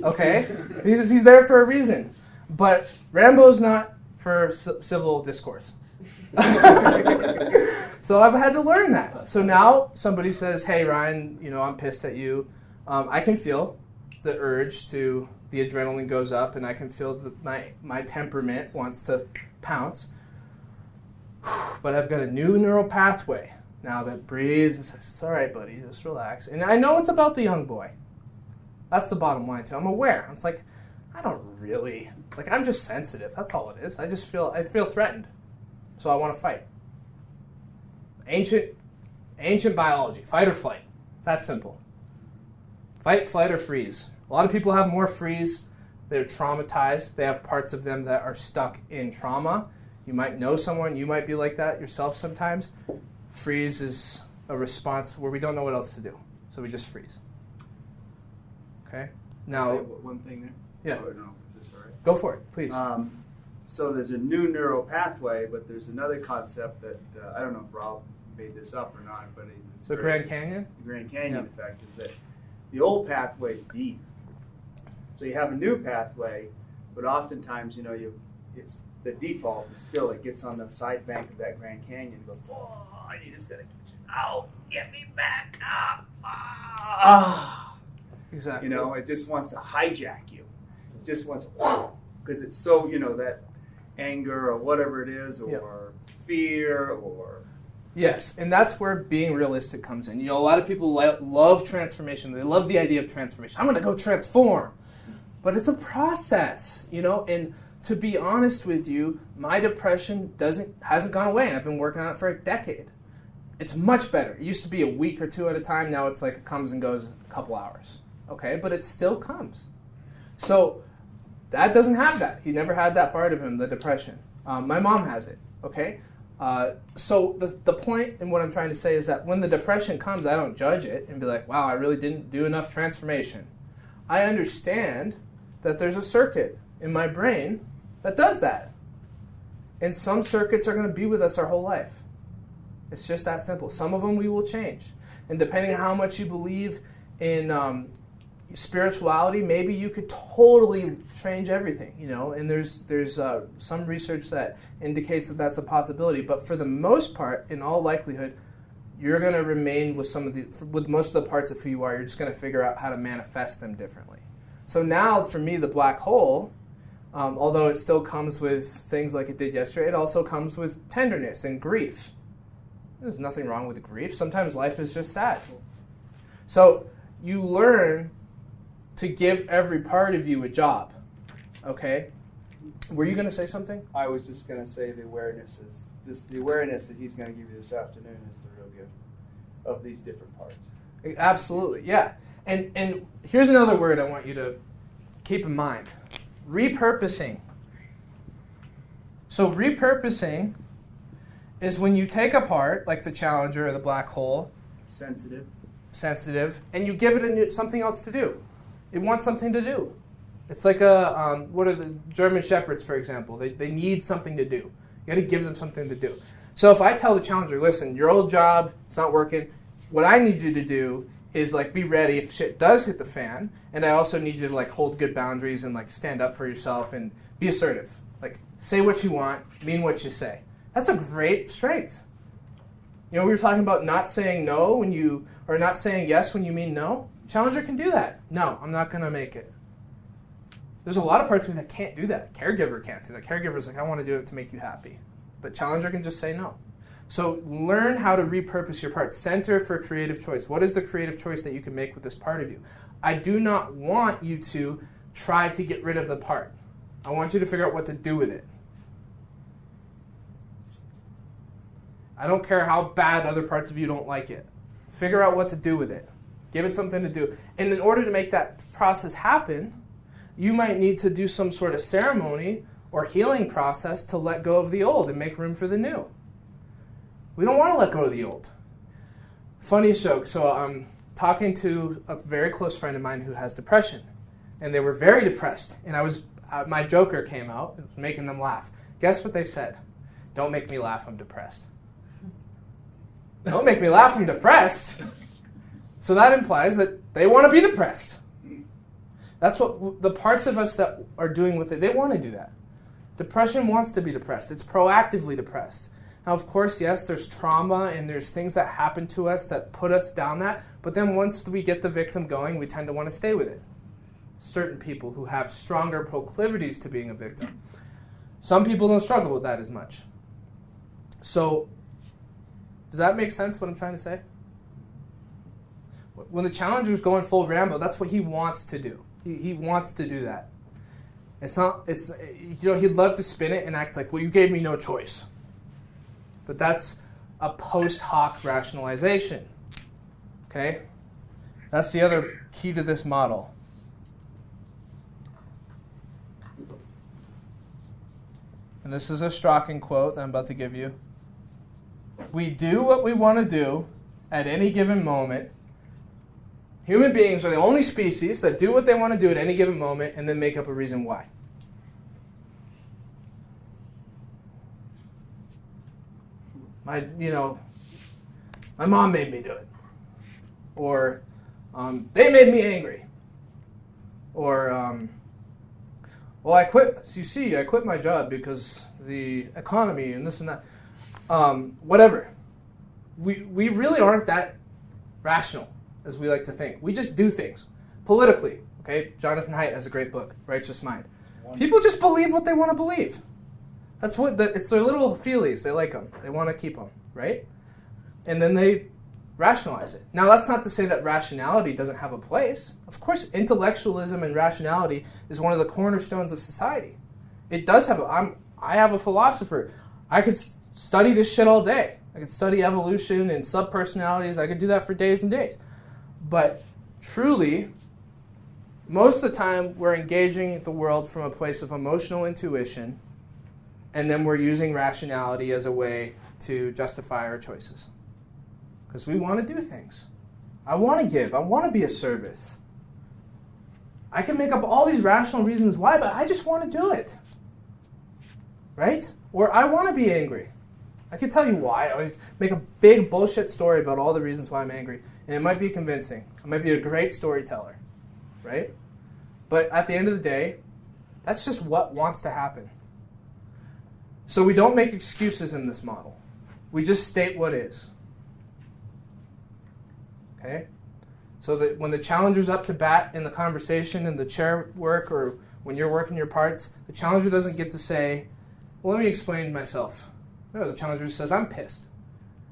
Speaker 1: Okay? He's there for a reason. But Rambo's not for civil discourse. So I've had to learn that. So now somebody says, hey, Ryan, I'm pissed at you. I can feel the urge the adrenaline goes up, and I can feel that my temperament wants to pounce. But I've got a new neural pathway now that breathes and says, it's all right, buddy, just relax. And I know it's about the young boy. That's the bottom line, too. I'm aware. I'm like, I don't really, I'm just sensitive. That's all it is. I feel threatened. So I want to fight. Ancient biology, fight or flight. It's that simple. Fight, flight, or freeze. A lot of people have more freeze. They're traumatized. They have parts of them that are stuck in trauma. You might know someone. You might be like that yourself sometimes. Freeze is a response where we don't know what else to do. So we just freeze. Okay? Now,
Speaker 5: say one thing there?
Speaker 1: Yeah.
Speaker 5: Oh, no, is this all right?
Speaker 1: Go for it, please.
Speaker 5: So there's a new neural pathway, but there's another concept that, I don't know if Rob made this up or not, but it's
Speaker 1: The Grand Canyon?
Speaker 5: The Grand Canyon effect is that the old pathway is deep. So you have a new pathway, but oftentimes, it's the default is still it gets on the side bank of that Grand Canyon and goes, oh, you just gotta get me back up.
Speaker 1: Exactly.
Speaker 5: It just wants to hijack you. It just wants to, because it's so, that anger or whatever it is, or fear, or...
Speaker 1: Yes, and that's where being realistic comes in. A lot of people love transformation. They love the idea of transformation. I'm going to go transform. But it's a process, and to be honest with you, my depression hasn't gone away, and I've been working on it for a decade. It's much better. It used to be a week or two at a time. Now it's like it comes and goes a couple hours. Okay, but it still comes. So Dad doesn't have that. He never had that part of him, the depression. My mom has it. Okay. So the point in what I'm trying to say is that when the depression comes, I don't judge it and be like, wow, I really didn't do enough transformation. I understand that there's a circuit in my brain that does that. And some circuits are going to be with us our whole life. It's just that simple. Some of them we will change. And depending on how much you believe in spirituality, maybe you could totally change everything, and there's some research that indicates that that's a possibility. But for the most part, in all likelihood, you're going to remain with most of the parts of who you are. You're just going to figure out how to manifest them differently. So now, for me, the black hole, although it still comes with things like it did yesterday, it also comes with tenderness and grief. There's nothing wrong with grief. Sometimes life is just sad. So you learn to give every part of you a job. Okay? Were you going to say something?
Speaker 5: I was just going to say the awareness that he's going to give you this afternoon is the real gift of these different parts.
Speaker 1: Absolutely, yeah. And here's another word I want you to keep in mind. Repurposing. So repurposing is when you take a part, like the Challenger or the black hole, sensitive, and you give it something else to do. It wants something to do. It's like what are the German Shepherds, for example? They need something to do. You got to give them something to do. So if I tell the Challenger, listen, your old job, it's not working. What I need you to do is like be ready if shit does hit the fan, and I also need you to like hold good boundaries and like stand up for yourself and be assertive. Like say what you want, mean what you say. That's a great strength. You know, we were talking about not saying no when you, or not saying yes when you mean no. Challenger can do that. No, I'm not going to make it. There's a lot of parts of me that can't do that. Caregiver can't do that. Caregiver's like, I want to do it to make you happy. But Challenger can just say no. So learn how to repurpose your parts. Center for creative choice. What is the creative choice that you can make with this part of you? I do not want you to try to get rid of the part. I want you to figure out what to do with it. I don't care how bad other parts of you don't like it. Figure out what to do with it. Give it something to do. And in order to make that process happen, you might need to do some sort of ceremony or healing process to let go of the old and make room for the new. We don't want to let go of the old. Funny joke. So I'm talking to a very close friend of mine who has depression. And they were very depressed. And my joker came out. It was making them laugh. Guess what they said? Don't make me laugh, I'm depressed. Don't make me laugh, I'm depressed. So that implies that they want to be depressed. That's what the parts of us that are doing with it, they want to do that. Depression wants to be depressed. It's proactively depressed. Now, of course, yes, there's trauma and there's things that happen to us that put us down that, but then once we get the victim going, we tend to want to stay with it. Certain people who have stronger proclivities to being a victim. Some people don't struggle with that as much. So, does that make sense what I'm trying to say? When the Challenger's going full Rambo, that's what he wants to do. He wants to do that. He'd love to spin it and act like, well, you gave me no choice. But that's a post hoc rationalization. Okay? That's the other key to this model. And this is a Strachan quote that I'm about to give you. We do what we want to do at any given moment. Human beings are the only species that do what they want to do at any given moment and then make up a reason why. My mom made me do it. Or they made me angry. Or, well, I quit. So you see, I quit my job because the economy and this and that. Whatever. We really aren't that rational as we like to think. We just do things politically. Okay, Jonathan Haidt has a great book, Righteous Mind. People just believe what they want to believe. That's it's their little feelies. They like them. They want to keep them, right? And then they rationalize it. Now, that's not to say that rationality doesn't have a place. Of course, intellectualism and rationality is one of the cornerstones of society. It does have I have a philosopher. I could study this shit all day. I could study evolution and subpersonalities. I could do that for days and days. But truly, most of the time, we're engaging the world from a place of emotional intuition, and then we're using rationality as a way to justify our choices. Because we want to do things. I want to give. I want to be of service. I can make up all these rational reasons why, but I just want to do it. Right? Or I want to be angry. I can tell you why. I make a big bullshit story about all the reasons why I'm angry. And it might be convincing. I might be a great storyteller. Right? But at the end of the day, that's just what wants to happen. So we don't make excuses in this model. We just state what is. Okay? So that when the challenger's up to bat in the conversation, in the chair work, or when you're working your parts, the challenger doesn't get to say, well, let me explain myself. No, the challenger just says, I'm pissed.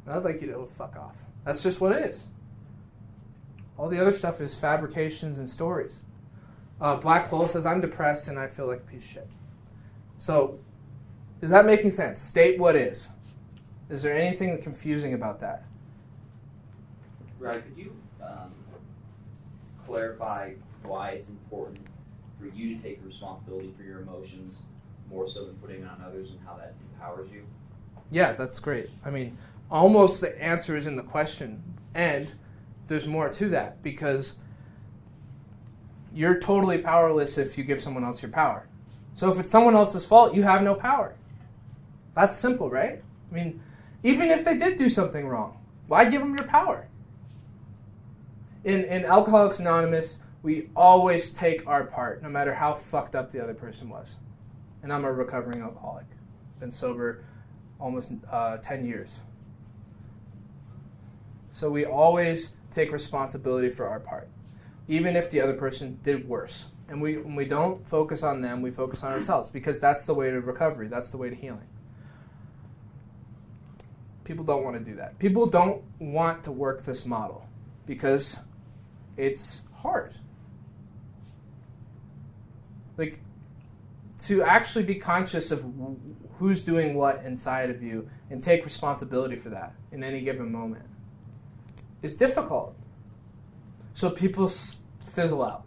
Speaker 1: And I'd like you to fuck off. That's just what it is. All the other stuff is fabrications and stories. Black hole says, I'm depressed and I feel like a piece of shit. So, is that making sense? State what is. Is there anything confusing about that?
Speaker 6: Right, could you clarify why it's important for you to take responsibility for your emotions more so than putting it on others, and how that empowers you?
Speaker 1: Yeah, that's great. I mean, almost the answer is in the question, and there's more to that, because you're totally powerless if you give someone else your power. So if it's someone else's fault, you have no power. That's simple, right? I mean, even if they did do something wrong, why give them your power? In Alcoholics Anonymous, we always take our part, no matter how fucked up the other person was. And I'm a recovering alcoholic. Been sober almost 10 years. So we always take responsibility for our part, even if the other person did worse. And we don't focus on them, we focus on ourselves, because that's the way to recovery, that's the way to healing. People don't want to do that. People don't want to work this model because it's hard. Like, to actually be conscious of who's doing what inside of you and take responsibility for that in any given moment is difficult. So people fizzle out.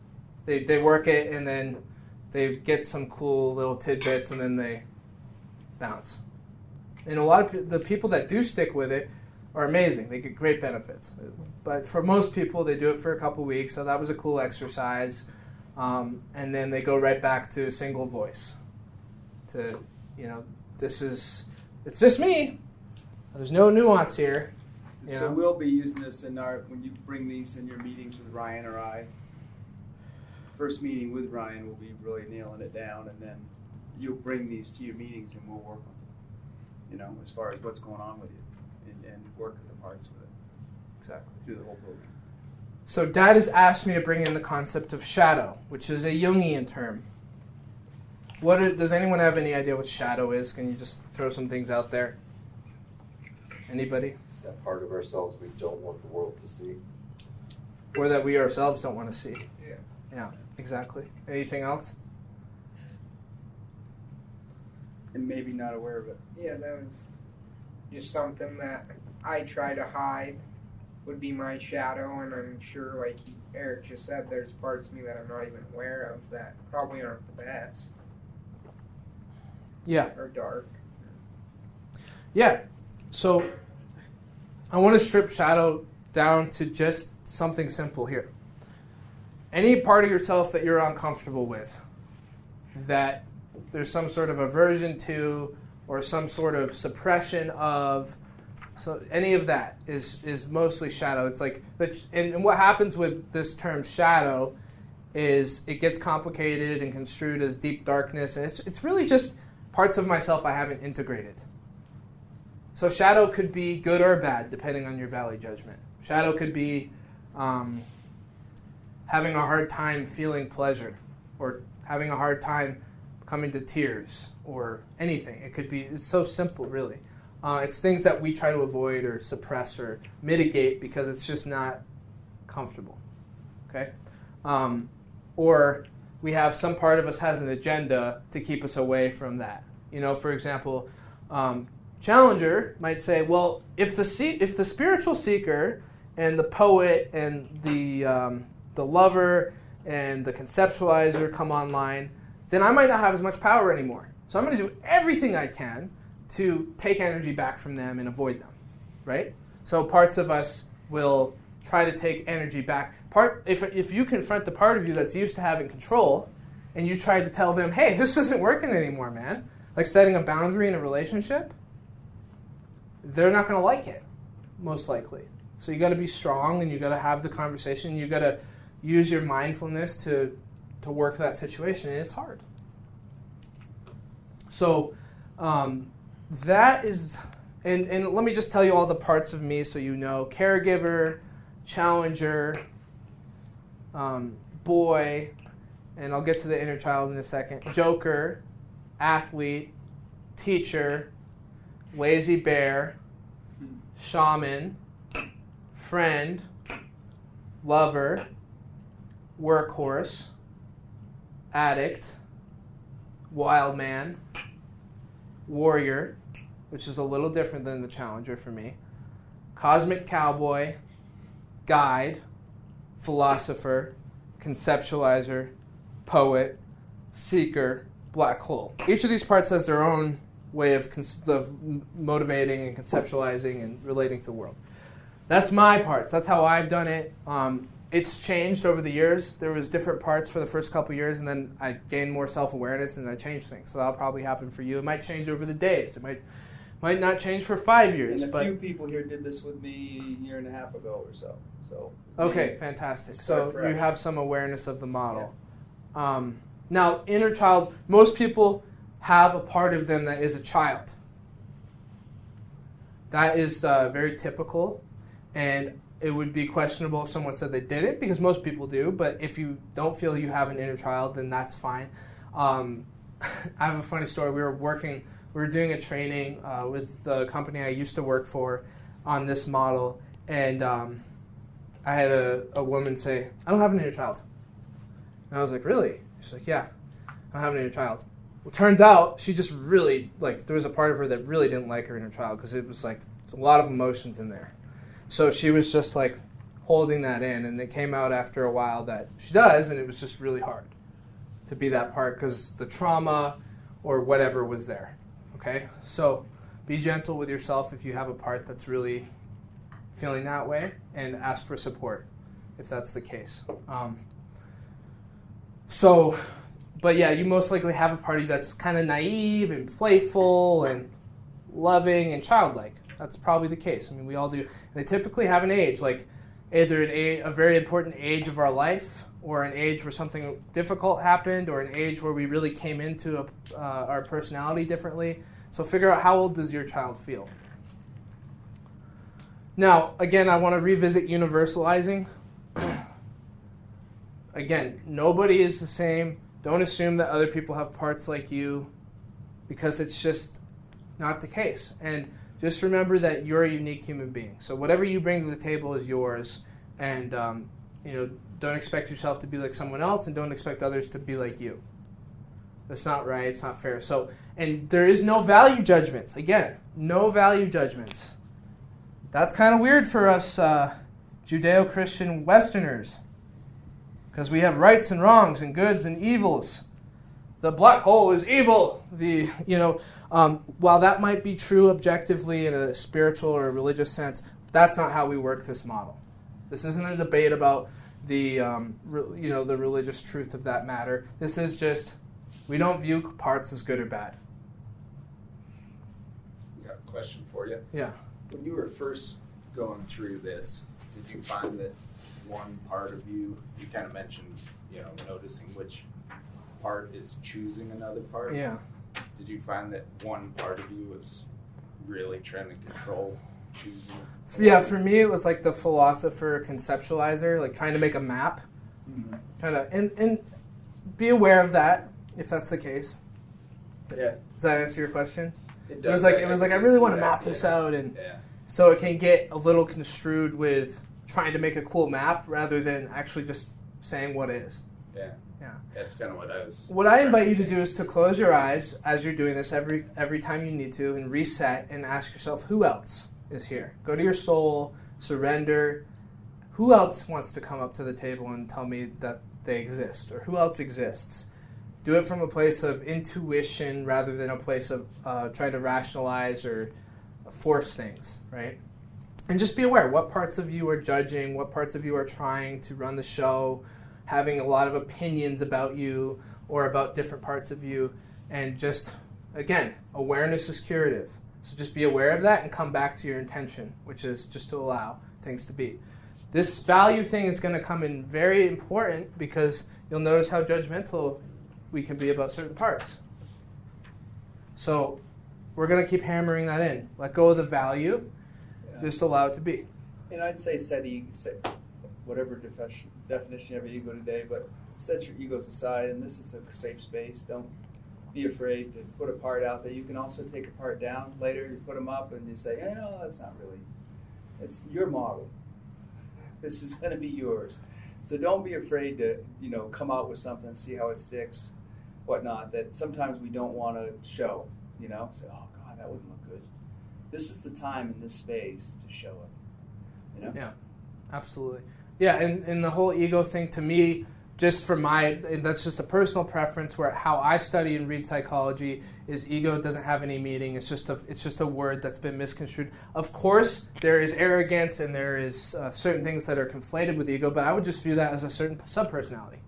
Speaker 1: They work it, and then they get some cool little tidbits, and then they bounce. And a lot of the people that do stick with it are amazing. They get great benefits. But for most people, they do it for a couple weeks, so that was a cool exercise. And then they go right back to single voice. To, it's just me. There's no nuance here.
Speaker 5: So we'll be using this when you bring these in your meetings with Ryan or I. First meeting with Ryan, we'll be really nailing it down, and then you'll bring these to your meetings, and we'll work them, as far as what's going on with you, and work the parts with it.
Speaker 1: Exactly.
Speaker 5: Through the whole program.
Speaker 1: So Dad has asked me to bring in the concept of shadow, which is a Jungian term. Does anyone have any idea what shadow is? Can you just throw some things out there? Anybody?
Speaker 2: Is that part of ourselves we don't want the world to see?
Speaker 1: Or that we ourselves don't want to see?
Speaker 3: Yeah.
Speaker 1: Yeah, exactly. Anything else?
Speaker 5: And maybe not aware of it.
Speaker 3: Yeah, that was just something that I try to hide, would be my shadow, and I'm sure, like Eric just said, there's parts of me that I'm not even aware of that probably aren't the best.
Speaker 1: Yeah.
Speaker 3: Or dark.
Speaker 1: Yeah. So I want to strip shadow down to just something simple here. Any part of yourself that you're uncomfortable with, that there's some sort of aversion to or some sort of suppression of, so any of that is mostly shadow. It's like, and what happens with this term shadow is it gets complicated and construed as deep darkness, and it's really just parts of myself I haven't integrated. So shadow could be good or bad, depending on your value judgment. Shadow could be having a hard time feeling pleasure, or having a hard time coming to tears, or anything. It could be, it's so simple, really. It's things that we try to avoid or suppress or mitigate because it's just not comfortable, okay? Or we have some part of us has an agenda to keep us away from that. For example, Challenger might say, well, if the spiritual seeker and the poet and the lover and the conceptualizer come online, then I might not have as much power anymore. So I'm going to do everything I can to take energy back from them and avoid them, right? So parts of us will try to take energy back. If you confront the part of you that's used to having control, and you try to tell them, hey, this isn't working anymore, man, like setting a boundary in a relationship, they're not going to like it, most likely. So you got to be strong, and you got to have the conversation. You got to use your mindfulness to work that situation, and it's hard. So that is, and let me just tell you all the parts of me so you know: caregiver, challenger, boy, and I'll get to the inner child in a second, joker, athlete, teacher, lazy bear, shaman, friend, lover, workhorse, addict, wild man, warrior, which is a little different than the challenger for me, cosmic cowboy, guide, philosopher, conceptualizer, poet, seeker, black hole. Each of these parts has their own way of motivating and conceptualizing and relating to the world. That's my parts. That's how I've done it. It's changed over the years. There was different parts for the first couple years, and then I gained more self-awareness and I changed things. So that'll probably happen for you. It might change over the days. It might not change for 5 years.
Speaker 5: And a few people here did this with me a year and a half ago or so.
Speaker 1: Okay, fantastic. So
Speaker 5: fresh.
Speaker 1: you have some awareness of the model. Yeah. Now, inner child, most people have a part of them that is a child. That is very typical, and it would be questionable if someone said they didn't, because most people do, but if you don't feel you have an inner child, then that's fine. I have a funny story. We were doing a training with the company I used to work for on this model, and I had a woman say, "I don't have an inner child." And I was like, "Really?" She's like, "Yeah, I don't have an inner child." Well, turns out she just really, there was a part of her that really didn't like her inner child because it was a lot of emotions in there. So she was just holding that in, and it came out after a while that she does, and it was just really hard to be that part because the trauma or whatever was there. Okay? So be gentle with yourself if you have a part that's really feeling that way, and ask for support if that's the case. But yeah, you most likely have a party that's kind of naive and playful and loving and childlike. That's probably the case. I mean, we all do. They typically have an age, either a very important age of our life, or an age where something difficult happened, or an age where we really came into our personality differently. So figure out, how old does your child feel? Now, again, I want to revisit universalizing. Again, nobody is the same. Don't assume that other people have parts like you, because it's just not the case. And just remember that you're a unique human being. So whatever you bring to the table is yours. And don't expect yourself to be like someone else, and don't expect others to be like you. That's not right. It's not fair. So, and there is no value judgments. Again, no value judgments. That's kind of weird for us Judeo-Christian Westerners, because we have rights and wrongs and goods and evils. The black hole is evil. While that might be true objectively in a spiritual or religious sense, that's not how we work this model. This isn't a debate about the religious truth of that matter. This is just, we don't view parts as good or bad.
Speaker 7: I got a question for you.
Speaker 1: Yeah.
Speaker 7: When you were first going through this, did you find that one part of you kind of mentioned, noticing which part is choosing another part?
Speaker 1: Yeah.
Speaker 7: Did you find that one part of you was really trying to control choosing?
Speaker 1: Yeah, for me it was like the philosopher conceptualizer, trying to make a map.
Speaker 5: Mm-hmm.
Speaker 1: And be aware of that if that's the case.
Speaker 7: Yeah.
Speaker 1: Does that answer your question?
Speaker 7: It
Speaker 1: was like I really want to map this out, and so it can get a little construed with trying to make a cool map rather than actually just saying what is.
Speaker 7: Yeah.
Speaker 1: Yeah.
Speaker 7: That's kind of what I was.
Speaker 1: What I invite you to do is to close your eyes as you're doing this every time you need to, and reset and ask yourself, who else is here? Go to your soul, surrender. Who else wants to come up to the table and tell me that they exist, or who else exists? Do it from a place of intuition rather than a place of trying to rationalize or force things, right? And just be aware what parts of you are judging, what parts of you are trying to run the show, having a lot of opinions about you or about different parts of you. And just, again, awareness is curative. So just be aware of that and come back to your intention, which is just to allow things to be. This value thing is going to come in very important, because you'll notice how judgmental we can be about certain parts. So we're going to keep hammering that in. Let go of the value. Yeah. Just allow it to be.
Speaker 5: And I'd say set whatever definition of ego today, but set your egos aside, and this is a safe space. Don't be afraid to put a part out there. You can also take a part down later. You put them up and you say, that's not really, it's your model. This is going to be yours. So don't be afraid to, come out with something and see how it sticks, whatnot, that sometimes we don't want to show, say, oh God, that wouldn't look good. This is the time in this space to show it,
Speaker 1: Yeah. Absolutely. Yeah, and the whole ego thing, to me, just for and that's just a personal preference, where how I study and read psychology is ego doesn't have any meaning. It's just a word that's been misconstrued. Of course, there is arrogance and there is certain things that are conflated with ego, but I would just view that as a certain subpersonality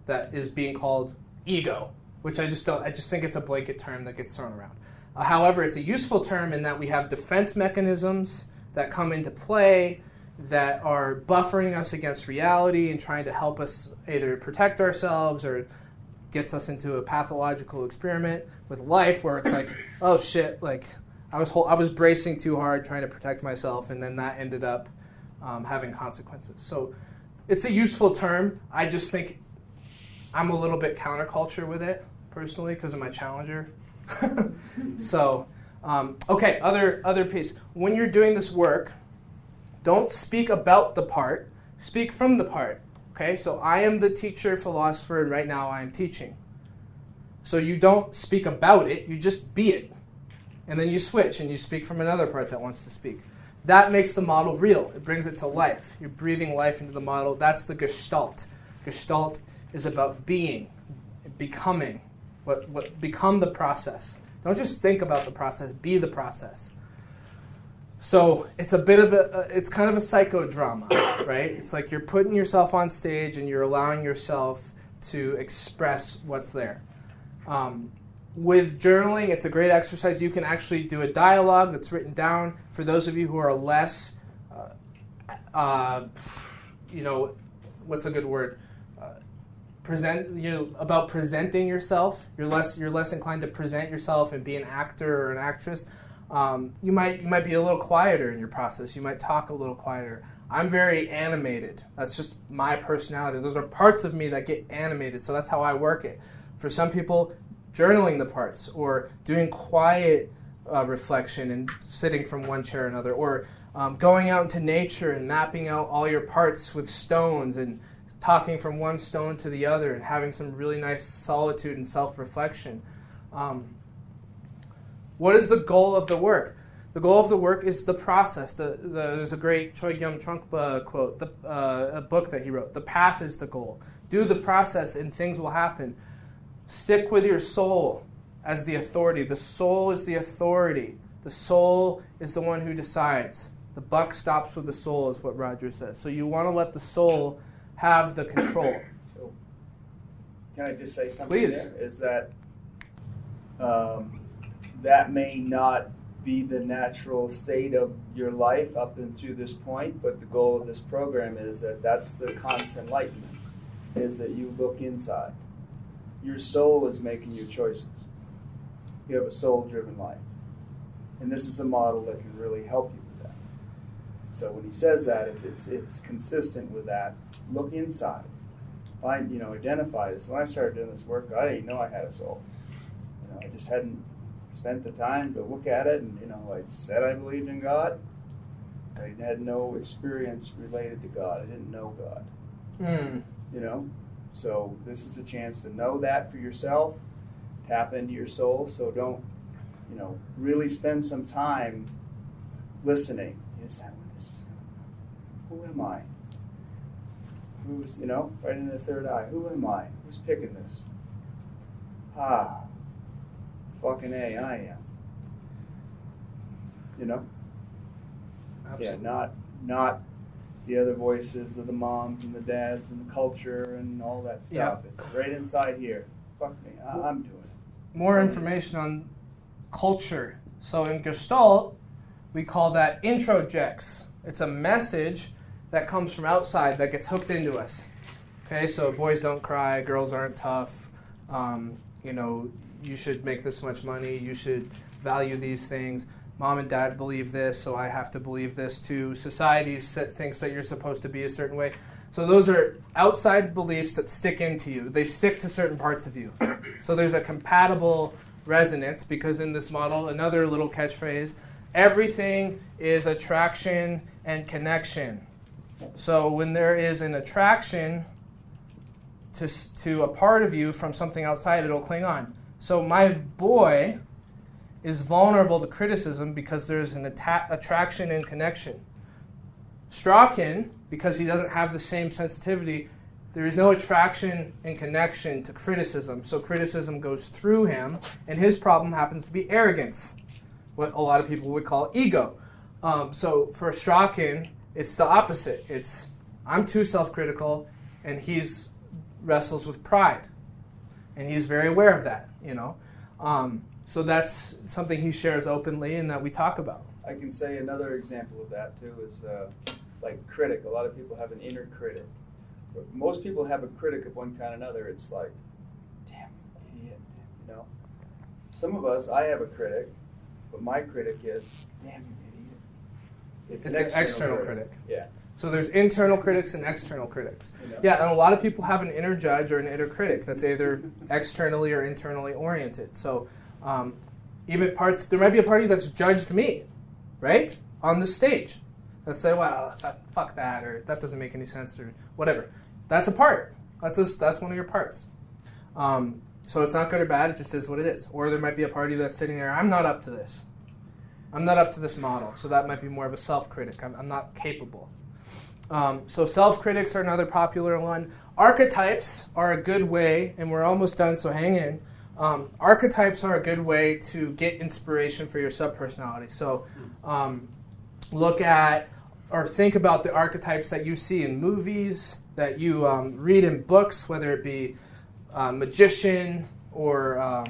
Speaker 1: that is being called ego, which I just think it's a blanket term that gets thrown around. However, it's a useful term in that we have defense mechanisms that come into play that are buffering us against reality and trying to help us either protect ourselves or gets us into a pathological experiment with life where it's like, oh shit, like I was bracing too hard trying to protect myself, and then that ended up having consequences. So it's a useful term. I just think I'm a little bit counterculture with it personally because of my challenger. So, okay, other piece. When you're doing this work, don't speak about the part, speak from the part. Okay, so I am the teacher, philosopher, and right now I am teaching. So you don't speak about it, you just be it. And then you switch and you speak from another part that wants to speak. That makes the model real. It brings it to life. You're breathing life into the model. That's the gestalt. Gestalt is about being, becoming. What become the process. Don't just think about the process, be the process. So it's it's kind of a psychodrama, right? It's like you're putting yourself on stage and you're allowing yourself to express what's there. With journaling, it's a great exercise. You can actually do a dialogue that's written down. For those of you who are less, what's a good word? About presenting yourself. You're less inclined to present yourself and be an actor or an actress. You might be a little quieter in your process. You might talk a little quieter. I'm very animated. That's just my personality. Those are parts of me that get animated, so that's how I work it. For some people, journaling the parts or doing quiet reflection and sitting from one chair to another, or going out into nature and mapping out all your parts with stones and talking from one stone to the other and having some really nice solitude and self-reflection. What is the goal of the work? The goal of the work is the process. There's a great Choi Gyum-Trungpa quote, a book that he wrote. The path is the goal. Do the process and things will happen. Stick with your soul as the authority. The soul is the authority. The soul is the one who decides. The buck stops with the soul is what Roger says. So you want to let the soul have the control.
Speaker 5: So can I just say something?
Speaker 1: Please.
Speaker 5: There? Is that that may not be the natural state of your life up and through this point, but the goal of this program is that's the constant enlightenment, is that you look inside. Your soul is making your choices. You have a soul-driven life. And this is a model that can really help you with that. So when he says that, it's consistent with that. Look inside. Identify this. When I started doing this work, I didn't know I had a soul. I just hadn't spent the time to look at it, and I said I believed in God. I had no experience related to God. I didn't know God. So this is the chance to know that for yourself, tap into your soul. So don't, really spend some time listening. Is that what this is going to be? Who am I? Who's, right in the third eye. Who am I? Who's picking this? Fucking A, I am.
Speaker 1: Absolutely.
Speaker 5: Yeah, not the other voices of the moms and the dads and the culture and all that stuff.
Speaker 1: Yeah.
Speaker 5: It's right inside here. Fuck me, I'm doing it.
Speaker 1: More information on culture. So in Gestalt, we call that introjects. It's a message that comes from outside that gets hooked into us. Okay, so boys don't cry, girls aren't tough, you should make this much money, you should value these things. Mom and dad believe this, so I have to believe this too. Society thinks that you're supposed to be a certain way. So those are outside beliefs that stick into you. They stick to certain parts of you. So there's a compatible resonance, because in this model, another little catchphrase, everything is attraction and connection. So when there is an attraction to a part of you from something outside, it'll cling on. So my boy is vulnerable to criticism because there's an attraction and connection. Strachan, because he doesn't have the same sensitivity, there is no attraction and connection to criticism. So criticism goes through him, and his problem happens to be arrogance, what a lot of people would call ego. So for Strachan, it's the opposite. It's I'm too self-critical, and he's wrestles with pride, and he's very aware of that. So that's something he shares openly and that we talk about.
Speaker 5: I can say another example of that too is like critic. A lot of people have an inner critic. But most people have a critic of one kind or another. It's like, damn, idiot, Some of us, I have a critic, but my critic is, damn, you idiot.
Speaker 1: It's an external critic.
Speaker 5: Yeah.
Speaker 1: So there's internal critics and external critics. Yeah, and a lot of people have an inner judge or an inner critic that's either externally or internally oriented. So even there might be a party that's judged me, right, on the stage. That say, well, fuck that, or that doesn't make any sense, or whatever. That's a part. That's one of your parts. So it's not good or bad. It just is what it is. Or there might be a party that's sitting there. I'm not up to this. I'm not up to this model. So that might be more of a self-critic. I'm not capable. So self-critics are another popular one. Archetypes are a good way, and we're almost done, so hang in. Archetypes are a good way to get inspiration for your subpersonality. So look at or think about the archetypes that you see in movies, that you read in books, whether it be magician or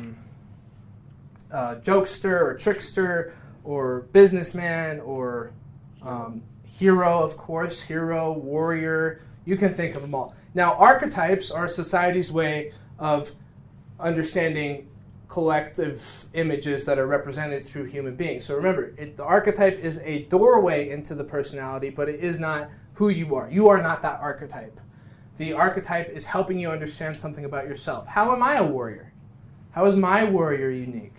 Speaker 1: jokester or trickster or businessman or hero, of course, hero, warrior. You can think of them all. Now, archetypes are society's way of understanding collective images that are represented through human beings. So remember, the archetype is a doorway into the personality, but it is not who you are. You are not that archetype. The archetype is helping you understand something about yourself. How am I a warrior? How is my warrior unique?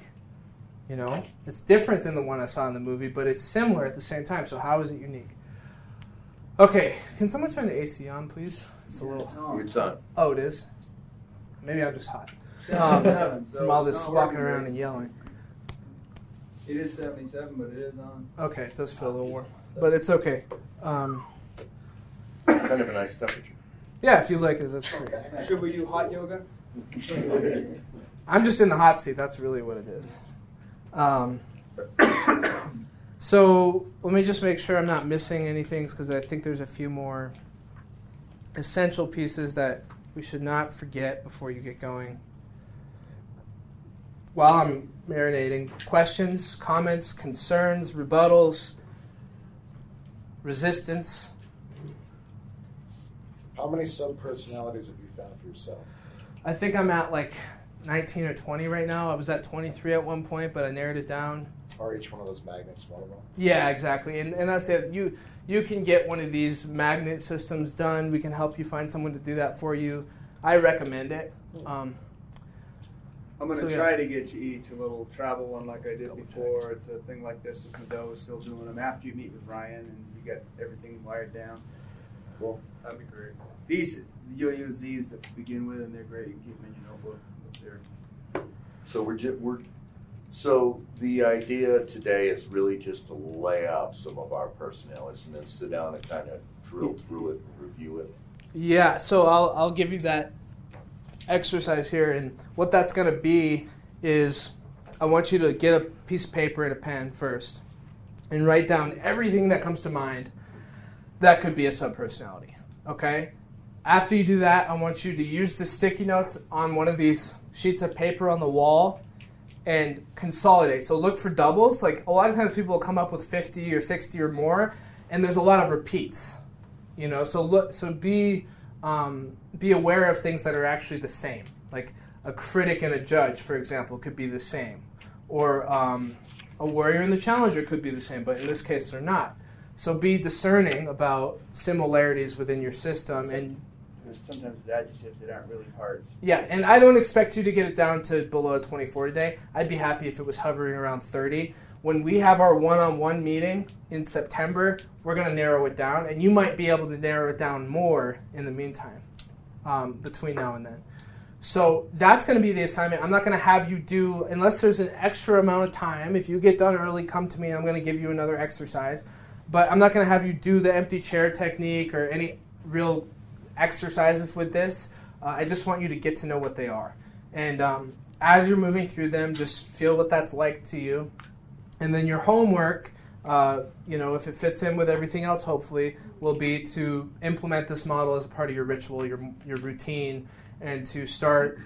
Speaker 1: It's different than the one I saw in the movie, but it's similar at the same time. So how is it unique? Okay, can someone turn the AC on, please? It's a little...
Speaker 2: It's on.
Speaker 1: Oh, it is? Maybe I'm just hot.
Speaker 5: 77, so
Speaker 1: From all
Speaker 5: it's
Speaker 1: this
Speaker 5: not
Speaker 1: walking
Speaker 5: working
Speaker 1: around
Speaker 5: great.
Speaker 1: and yelling.
Speaker 5: It is 77, but it is on.
Speaker 1: Okay, it does feel a little warm, but it's okay.
Speaker 2: Kind of a nice temperature.
Speaker 1: Yeah, if you like it, that's great.
Speaker 5: Should we do hot yoga?
Speaker 1: I'm just in the hot seat. That's really what it is. So let me just make sure I'm not missing anything, because I think there's a few more essential pieces that we should not forget before you get going. While I'm marinating, questions, comments, concerns, rebuttals, resistance.
Speaker 8: How many subpersonalities have you found for yourself?
Speaker 1: I think I'm at like 19 or 20 right now. I was at 23 at one point, but I narrowed it down.
Speaker 8: Are each one of those magnets one of them?
Speaker 1: Yeah, exactly. And that's it. You can get one of these magnet systems done. We can help you find someone to do that for you. I recommend it.
Speaker 5: I'm going to try to get you each a little travel one like I did before. It's a thing like this if Mado is still doing them after you meet with Ryan and you get everything wired down.
Speaker 8: Cool.
Speaker 5: That'd be great. These, you'll use these to begin with, and they're great. You can keep them in your notebook.
Speaker 2: So the idea today is really just to lay out some of our personalities and then sit down and kind of drill through it, review it.
Speaker 1: Yeah, so I'll give you that exercise here, and what that's going to be is I want you to get a piece of paper and a pen first and write down everything that comes to mind that could be a subpersonality, okay? After you do that, I want you to use the sticky notes on one of these sheets of paper on the wall and consolidate. So look for doubles. Like a lot of times people will come up with 50 or 60 or more, and there's a lot of repeats. So be aware of things that are actually the same. Like a critic and a judge, for example, could be the same. Or a warrior and the challenger could be the same, but in this case they're not. So be discerning about similarities within your system. And
Speaker 5: sometimes it's adjectives that aren't really parts.
Speaker 1: yeah, and I don't expect you to get it down to below 24 today. I'd be happy if it was hovering around 30. When we have our one-on-one meeting in September, we're going to narrow it down, and you might be able to narrow it down more in the meantime, between now and then. So that's going to be the assignment. I'm not going to have you do, unless there's an extra amount of time. If you get done early, come to me. I'm going to give you another exercise. but I'm not going to have you do the empty chair technique or any real exercises with this. I just want you to get to know what they are. And as you're moving through them, just feel what that's like to you. And then your homework, if it fits in with everything else, hopefully, will be to implement this model as a part of your ritual, your routine, and to start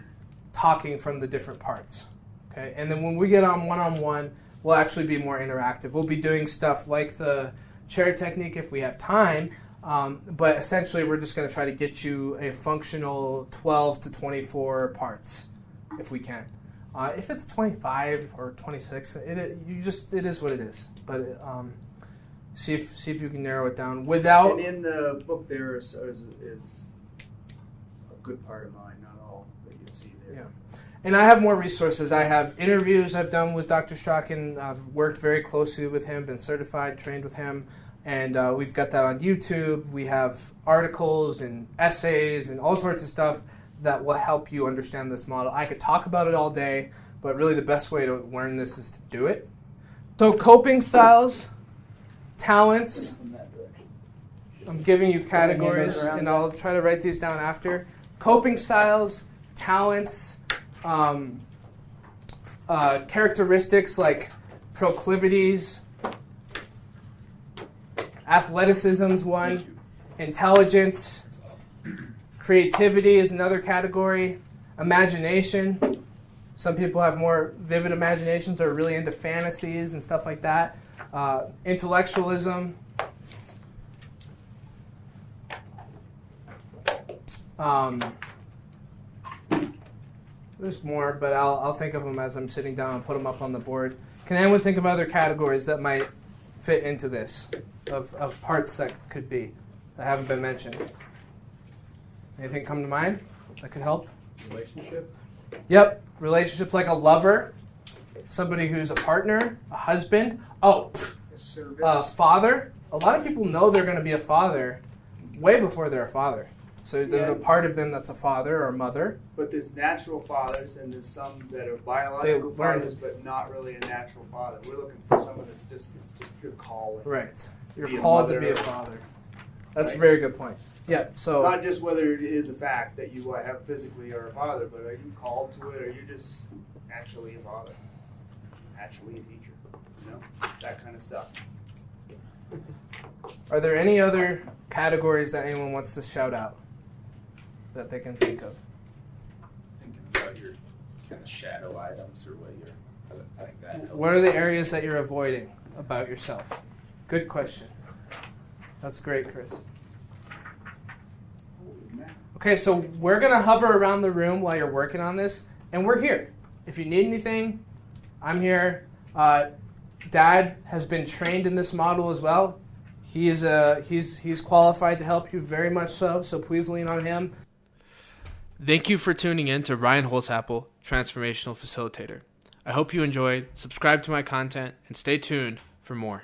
Speaker 1: talking from the different parts. Okay? And then when we get on one-on-one, we'll actually be more interactive. We'll be doing stuff like the chair technique if we have time, but essentially we're just going to try to get you a functional 12 to 24 parts if we can. If it's 25 or 26, it is what it is. But see if you can narrow it down without.
Speaker 5: And in the book there is a good part of mine, not all that you see there.
Speaker 1: Yeah, and I have more resources. I have interviews I've done with Dr. Strachan. I've worked very closely with him, been certified, trained with him, and we've got that on YouTube. We have articles and essays and all sorts of stuff that will help you understand this model. I could talk about it all day, but really the best way to learn this is to do it. So coping styles, talents, I'm giving you categories, and I'll try to write these down after. Coping styles, talents, characteristics like proclivities, athleticism's one, intelligence, creativity is another category, imagination. Some people have more vivid imaginations or are really into fantasies and stuff like that. Intellectualism. There's more, but I'll think of them as I'm sitting down and put them up on the board. Can anyone think of other categories that might fit into this, of parts that could be, that haven't been mentioned? Anything come to mind that could help?
Speaker 4: Relationship?
Speaker 1: Yep, relationships like a lover, somebody who's a partner, a husband. Father. A lot of people know they're going to be a father way before they're a father. So there's a part of them that's a father or a mother.
Speaker 5: But there's natural fathers, and there's some that are biological fathers, but not really a natural father. We're looking for someone that's it's just your calling.
Speaker 1: Right. You're called to be a father. That's a very good point. Yeah. So
Speaker 5: not just whether it is a fact that you have physically are a father, but are you called to it, or are you just actually a father, actually a teacher? That kind of stuff.
Speaker 1: Are there any other categories that anyone wants to shout out that they can think of?
Speaker 7: Thinking about your kind of shadow items or what I think that helps.
Speaker 1: What are the areas that you're avoiding about yourself? Good question. That's great, Chris. Okay, so we're going to hover around the room while you're working on this, and we're here. If you need anything, I'm here. Dad has been trained in this model as well. He's qualified to help you very much so please lean on him. Thank you for tuning in to Ryan Holzapfel, Transformational Facilitator. I hope you enjoyed. Subscribe to my content and stay tuned for more.